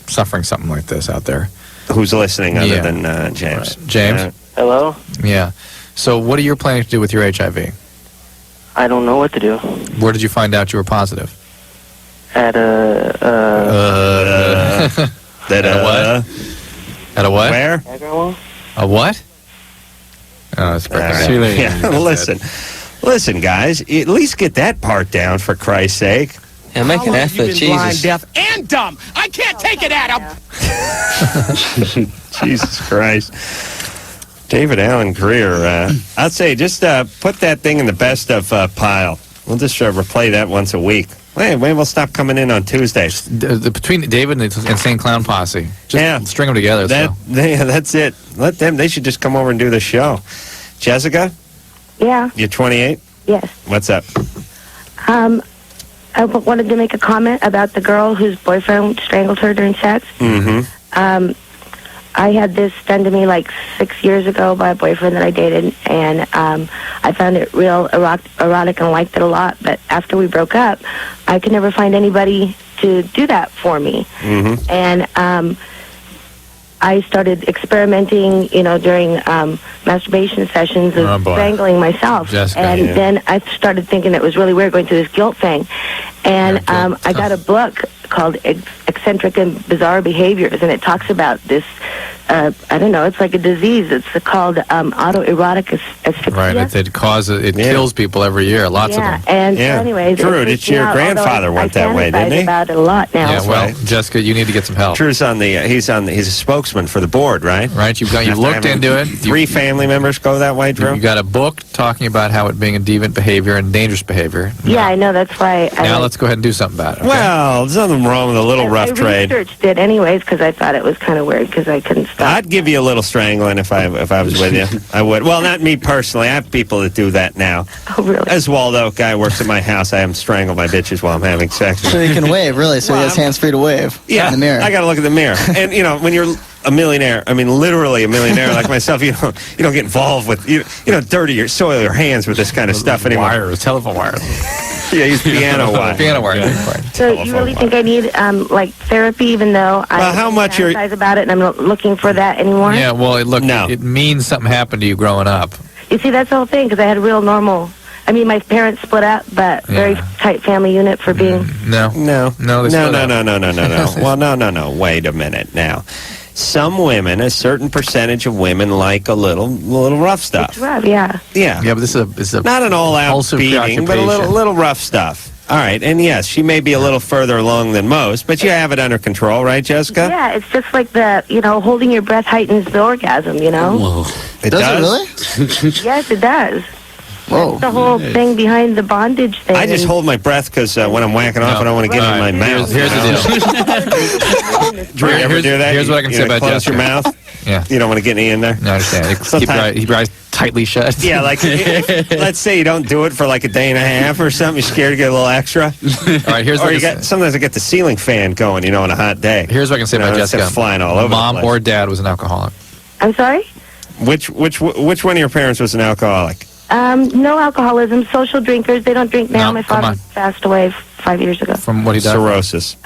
suffering something like this out there, who's listening other than James? Right. James. Hello. Yeah. So what are you planning to do with your HIV? I don't know what to do. Where did you find out you were positive? At At a what? At a what? Where? A what? Oh, it's Listen, guys. At least get that part down for Christ's sake. Yeah, make an effort, Blind, Jesus. deaf, and dumb. I can't take it, Adam. Jesus Christ. David Allen Greer, I'd say just put that thing in the best of pile. We'll just replay that once a week. Hey, maybe we'll stop coming in on Tuesdays. Between David and the Insane Clown Posse, just string them together. That's it. Let them. They should just come over and do the show. Jessica, Yeah. you're 28. Yes. What's up? I wanted to make a comment about the girl whose boyfriend strangled her during sex. Mm-hmm. I had this done to me like 6 years ago by a boyfriend that I dated, and I found it real erotic and liked it a lot. But after we broke up, I could never find anybody to do that for me. Mm-hmm. And I started experimenting, during masturbation sessions of strangling myself. Jessica, and then I started thinking it was really weird going through this guilt thing. And I got a book called Eccentric and Bizarre Behaviors, and it talks about this, I don't know, it's like a disease. It's called autoerotic asphyxia. Right, it kills people every year, lots of them. And so anyways, Drew, your grandfather went that way, didn't he? I about it a lot now. Yeah, well, Jessica, you need to get some help. Drew's he's a spokesman for the board, right? Right, you've looked into it. Three family members go that way, Drew? You got a book talking about how it being a deviant behavior and dangerous behavior. Yeah, I know, that's why let's go ahead and do something about it. Okay? Well, there's nothing wrong with a little rough trade. I researched it anyways because I thought it was kind of weird because I couldn't stop. I'd give you a little strangling if I was with you. I would. Well, not me personally. I have people that do that now. Oh, really? As Waldo, guy works at my house. I have him strangle my bitches while I'm having sex. So he can wave, really. So he has hands free to wave. Yeah, in the mirror. I got to look at the mirror. And when you're a millionaire, I mean literally a millionaire like myself, you don't get involved with soil your hands with this kind of stuff anymore. Wires, telephone wires. Yeah, use piano wire. Piano wire. So you really think I need therapy, even though I fantasize about it and I'm not looking for that anymore? Yeah, well, it means something happened to you growing up. You see, that's the whole thing because I had a real normal. I mean, my parents split up, but very tight family unit for being. No. Well, no. Wait a minute now. Some women, a certain percentage of women, like a little rough stuff. It's rough, yeah. Yeah, but this is a not an all-out beating, but a little rough stuff. All right, and yes, she may be a little further along than most, but you have it under control, right, Jessica? Yeah, it's just like holding your breath heightens the orgasm, Whoa. It does? It really? Yes, it does. Whoa. That's the whole thing behind the bondage thing. I just hold my breath because when I'm whacking off, I don't want to get it in my mouth. Here's the deal. Drew, ever do that? Here's what I can say about Close Jessica. your mouth? Yeah. You don't want to get any in there? No, I understand. Keep your eyes tight tightly shut. Yeah, like let's say you don't do it for like a day and a half or something. You're scared to get a little extra. All right, here's or what you got. Sometimes I get the ceiling fan going, on a hot day. Here's what I can say about Jessica. Flying all over. Mom the place. or dad was an alcoholic. I'm sorry? Which one of your parents was an alcoholic? No alcoholism. Social drinkers. They don't drink now. No, My come father on. passed away 5 years ago. From what he died? Cirrhosis.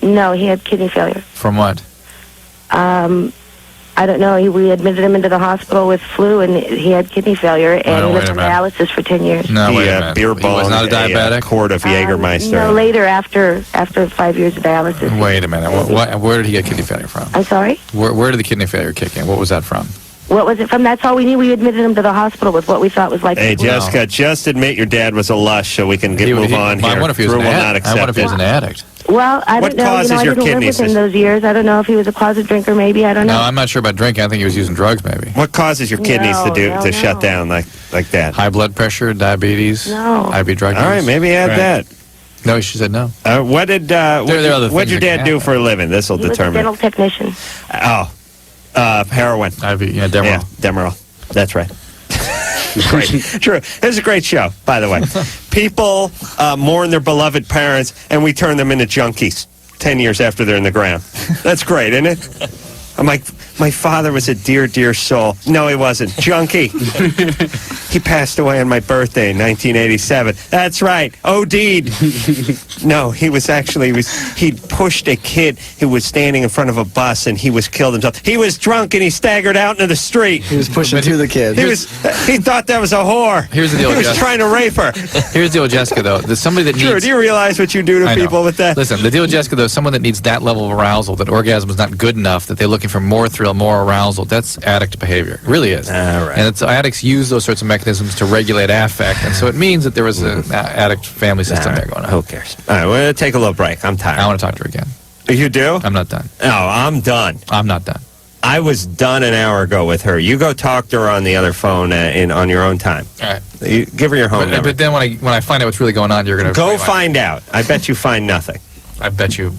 No, he had kidney failure. From what? I don't know. We admitted him into the hospital with flu, and he had kidney failure, and he was on dialysis for 10 years. No, wait a minute. Beer bong. He was not a diabetic? Quart of Jägermeister. No, later after 5 years of dialysis. Wait a minute. Where did he get kidney failure from? I'm sorry? Where did the kidney failure kick in? What was that from? What was it from? That's all we knew. We admitted him to the hospital with what we thought was like. Hey, Jessica, just admit your dad was a lush so we can move on here. I wonder if he was an addict. I wonder if he was an addict. Well, I don't know. Causes I your didn't live with him those years. I don't know if he was a closet drinker. Maybe I don't know. No, I'm not sure about drinking. I think he was using drugs. Maybe. What causes your kidneys to shut down like that? High blood pressure, diabetes, IV drug use. All right, maybe he had that. No, she said no. What did what'd your dad do for a living? This will He was a determine. dental technician. Oh, heroin. IV, yeah, Demerol. Yeah, Demerol. That's right. Great. True. It was a great show, by the way. People mourn their beloved parents, and we turn them into junkies 10 years after they're in the ground. That's great, isn't it? I'm like, my father was a dear, dear soul. No, he wasn't. Junkie. He passed away on my birthday in 1987. That's right. OD'd. No, he pushed a kid who was standing in front of a bus, and he was killed himself. He was drunk, and he staggered out into the street. He was pushing through the kid. He thought that was a whore. Here's the deal, He was Jessica. trying to rape her. Here's the deal with Jessica, though. There's somebody that needs... Drew, do you realize what you do to I know. people with that? Listen, the deal with Jessica, though, someone that needs that level of arousal, that orgasm is not good enough, that they're looking for more thrill, more arousal, that's addict behavior. It really is. All right. And addicts use those sorts of mechanisms to regulate affect, and so it means that there was an addict family system there going on. Who cares? All right, we're going to take a little break. I'm tired. I want to talk to her again. You do? I'm not done. No, I'm done. I'm not done. I was done an hour ago with her. You go talk to her on the other phone on your own time. All right. You, give her your home number. But then when I find out what's really going on, you're going to... Go find out. I bet you find nothing. I bet you...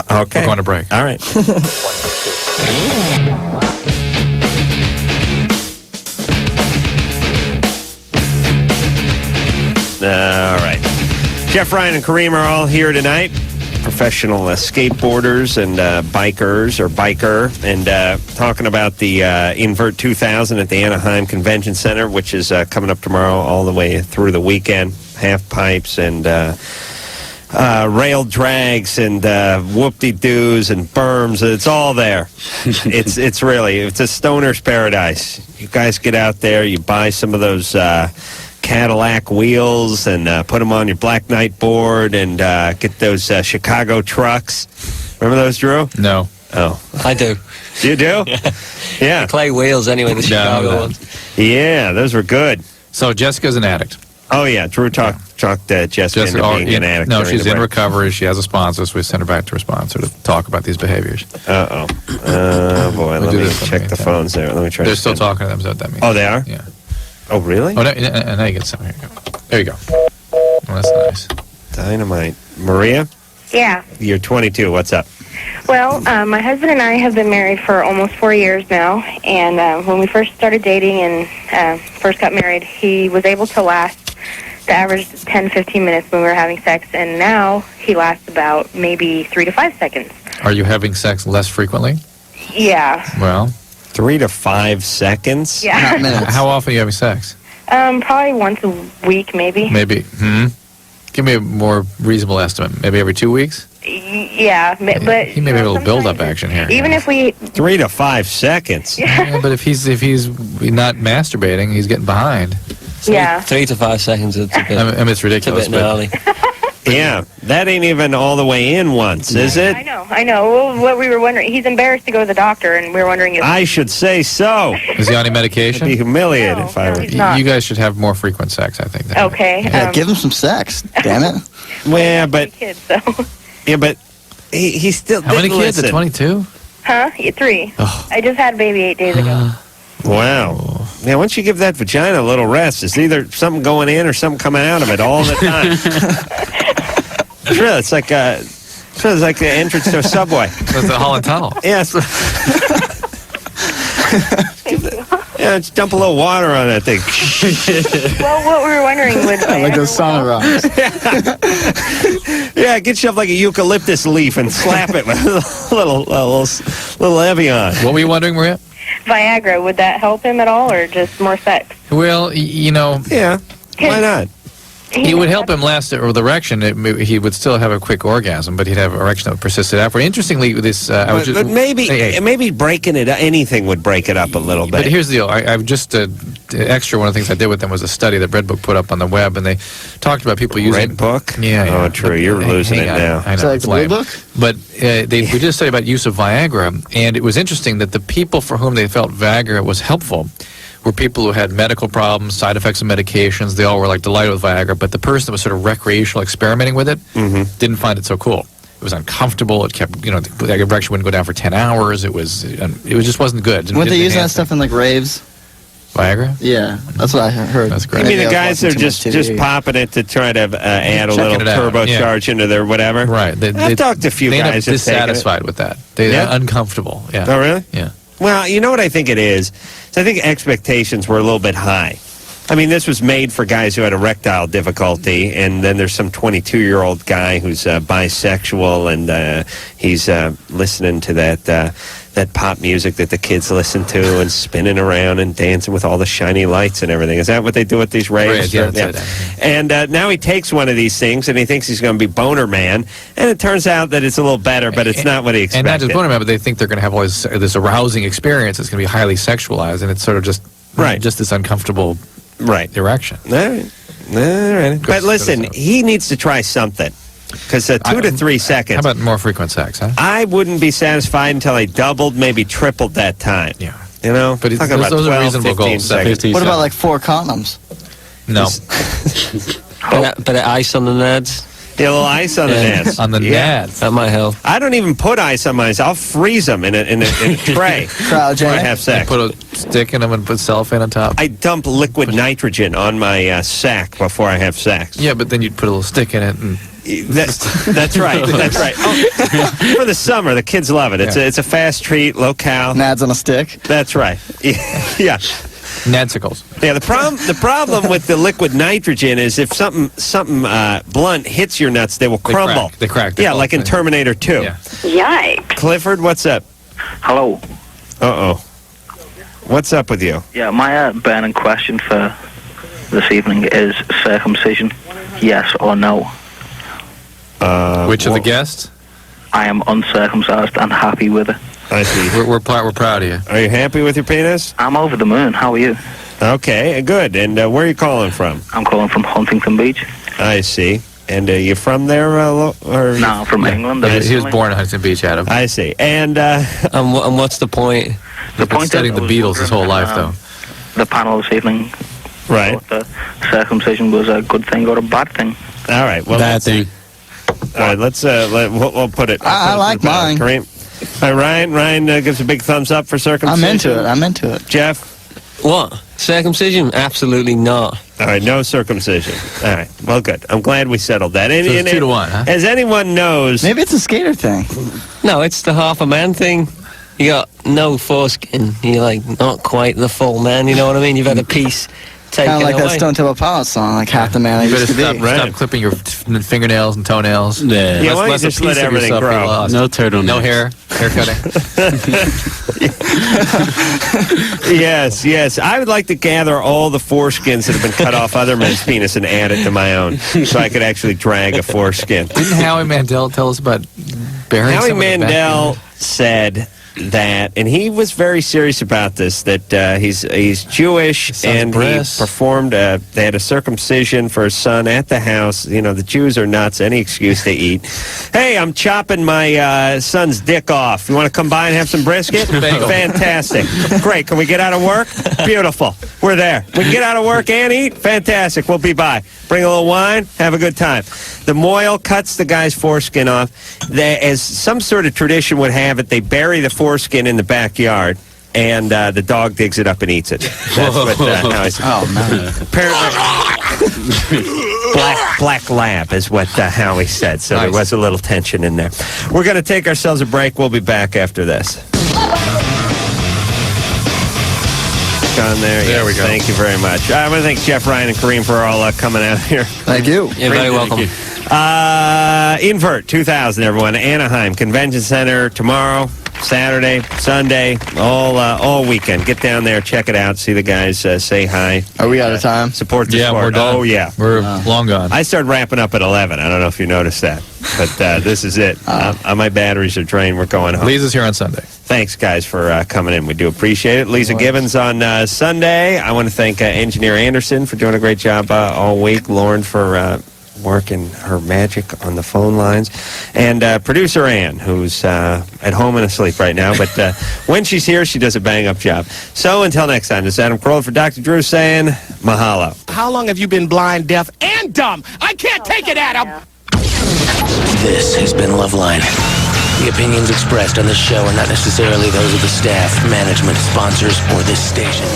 Okay. We're going to break. All right. All right. Geoff, Ryan, and Kareem are all here tonight. Professional skateboarders and bikers or biker, and talking about the Invert 2000 at the Anaheim Convention Center, which is coming up tomorrow all the way through the weekend. Half pipes and rail drags and whoop-de-doos and berms. It's all there. It's a stoner's paradise. You guys get out there, you buy some of those Cadillac wheels and put them on your Black Knight board and get those Chicago trucks. Remember those, Drew? No. Oh. I do. You do? Yeah. The clay wheels, anyway, the Chicago ones. Yeah, those were good. So Jessica's an addict. Oh, yeah. Drew talked Jessica into being an addict. No, during she's the in break. recovery. She has a sponsor, so we send her back to her sponsor to talk about these behaviors. Uh-oh. Oh, boy. Let me check the phones there. Let me try. They're still talking to them, is what that means. Oh, they are? Yeah. Oh, really? Oh, now you get some. Here you go. There you go. Oh, that's nice. Dynamite. Maria? Yeah. You're 22. What's up? Well, my husband and I have been married for almost 4 years now, and when we first started dating and first got married, he was able to last the average 10, 15 minutes when we were having sex, and now he lasts about maybe 3 to 5 seconds. Are you having sex less frequently? Yeah. Well, 3 to 5 seconds? Yeah. How often are you having sex? Probably once a week, maybe. Maybe. Give me a more reasonable estimate. Maybe every 2 weeks? Yeah, but He may be a little build-up action here. even if we... 3 to 5 seconds? Yeah, but if he's not masturbating, he's getting behind. Yeah. 3 to 5 seconds. It's a bit, I mean, it's ridiculous. It's a bit gnarly. Yeah, that ain't even all the way in once, is it? I know. Well, what we were wondering, he's embarrassed to go to the doctor, and we were wondering if... I should say so. Is he on any medication? I'd be humiliated if I were. he's not. You guys should have more frequent sex, I think. Okay. Yeah, give him some sex. Damn it. Well, but kids, so... yeah, but he still. How many didn't kids? listen. At 22? Huh? Yeah, 3. I just had a baby 8 days ago. Wow. Now, once you give that vagina a little rest, it's either something going in or something coming out of it all the time. It's real. It's like the entrance to a subway. That's the Holland Tunnel. Yes. Yeah, just dump a little water on that thing. Well, what we were wondering would like those sauna rocks. Yeah, get yourself like a eucalyptus leaf and slap it with a little Evian. What were you wondering, Maria? Viagra, would that help him at all, or just more sex? Well, you know... Yeah, why not? It would help him last with erection. He would still have a quick orgasm, but he'd have erection that would persist afterward. Interestingly, this but maybe breaking it, anything would break it up a little bit. But here's the deal. I've just extra. One of the things I did with them was a study that Red Book put up on the web, and they talked about people using Red Book. Yeah. Oh, true. You're losing it now. I know. Like the Blue Book? But we did a study about use of Viagra, and it was interesting that the people for whom they felt Viagra was helpful were people who had medical problems, side effects of medications. They all were like delighted with Viagra, but the person that was sort of recreational experimenting with it didn't find it so cool. It was uncomfortable. It kept, the erection wouldn't go down for 10 hours. It just wasn't good. Weren't they using that stuff in like raves? Viagra? Yeah, that's what I heard. That's great. I mean, the guys are just popping it to try to add a little turbocharge into their whatever. Right. I've talked to a few guys They're dissatisfied with that. They're uncomfortable. Yeah. Oh, really? Yeah. Well, you know what I think it is? I think expectations were a little bit high. I mean, this was made for guys who had erectile difficulty, and then there's some 22-year-old guy who's bisexual, and he's listening to that pop music that the kids listen to and spinning around and dancing with all the shiny lights and everything. Is that what they do at these raves? Yeah, that's it. And now he takes one of these things, and he thinks he's going to be boner man, and it turns out that it's a little better, but it's not what he expected. And not just boner man, but they think they're going to have all this arousing experience. It's going to be highly sexualized, and it's sort of just this uncomfortable erection. All right. But listen, he needs to try something. Because 2 to 3 seconds. How about more frequent sex, huh? I wouldn't be satisfied until I doubled, maybe tripled that time. Yeah. You know? But those are reasonable goals. What about like 4 condoms? No. Bit of ice on the nads. Yeah, a little ice on the nads. On the nads. That might help. I don't even put ice on mine. I'll freeze them in a tray before I have sex. You put a stick in them and put cellophane on top. I dump liquid nitrogen on my sack before I have sex. Yeah, but then you'd put a little stick in it and... That's right. That's right. Oh, for the summer, the kids love it. It's a fast treat, low cal. Nads on a stick. That's right. Yeah. Nadsicles. Yeah. The problem with the liquid nitrogen is if something blunt hits your nuts, they will crumble. They crack. Yeah, like in Terminator 2. Yeah. Yikes. Clifford, what's up? Hello. Uh-oh. What's up with you? Yeah, my burning question for this evening is circumcision. Yes or no? Which of the guests? I am uncircumcised and happy with it. I see. We're proud of you. Are you happy with your penis? I'm over the moon. How are you? Okay, good. And where are you calling from? I'm calling from Huntington Beach. I see. And you from there? No, I'm from England. He was born in Huntington Beach, Adam. I see. And what's the point? The point studying the Beatles his whole life, though. The panel this evening. Right. The circumcision was a good thing or a bad thing. All right. Well, bad thing. All right. We'll put it. I like mine. Kareem. All right, Ryan gives a big thumbs up for circumcision. I'm into it. Jeff? What? Circumcision? Absolutely not. All right, no circumcision. All right, well, good. I'm glad we settled that. And, so it's 2 to 1, huh? As anyone knows... Maybe it's a skater thing. No, it's the half a man thing. You got no foreskin. You're like not quite the full man, you know what I mean? You've had a piece taken Kind of like away. that Stone Temple Pilots song, like half the man I used to be. Stop clipping your fingernails and toenails. Yeah, why don't you just let everything grow? No turtlenecks. No hair cutting. Yes. I would like to gather all the foreskins that have been cut off other men's penis and add it to my own, so I could actually drag a foreskin. Didn't Howie Mandel tell us about burying Howie someone in the Mandel back? said that, and he was very serious about this, that he's Jewish, and he performed, they had a circumcision for his son at the house. You know, the Jews are nuts, any excuse they eat. Hey, I'm chopping my son's dick off. You want to come by and have some brisket? Fantastic. Great. Can we get out of work? Beautiful. We're there. We can get out of work and eat? Fantastic. We'll be by. Bring a little wine. Have a good time. The mohel cuts the guy's foreskin off. As some sort of tradition would have it, they bury the foreskin in the backyard, and the dog digs it up and eats it. That's what Howie said. Oh, man. Apparently, black lab is what Howie said, so there was a little tension in there. We're going to take ourselves a break. We'll be back after this. on there. There we go. Thank you very much. I want to thank Geoff, Ryan, and Kareem for all coming out here. Thank you. You're very welcome. Invert 2000, everyone. Anaheim Convention Center tomorrow, Saturday, Sunday, all weekend. Get down there, check it out, see the guys, say hi. Are we out of time? Support the sport. We're done. Oh, yeah. We're long gone. I started wrapping up at 11. I don't know if you noticed that, but this is it. My batteries are drained. We're going home. Lisa's here on Sunday. Thanks, guys, for coming in. We do appreciate it. Lisa Gibbons on Sunday. I want to thank Engineer Anderson for doing a great job all week. Lauren for working her magic on the phone lines. And producer Ann, who's at home and asleep right now. But when she's here, she does a bang-up job. So until next time, this is Adam Carolla for Dr. Drew saying mahalo. How long have you been blind, deaf, and dumb? I can't take it, Adam! This has been Loveline. The opinions expressed on this show are not necessarily those of the staff, management, sponsors, or this station.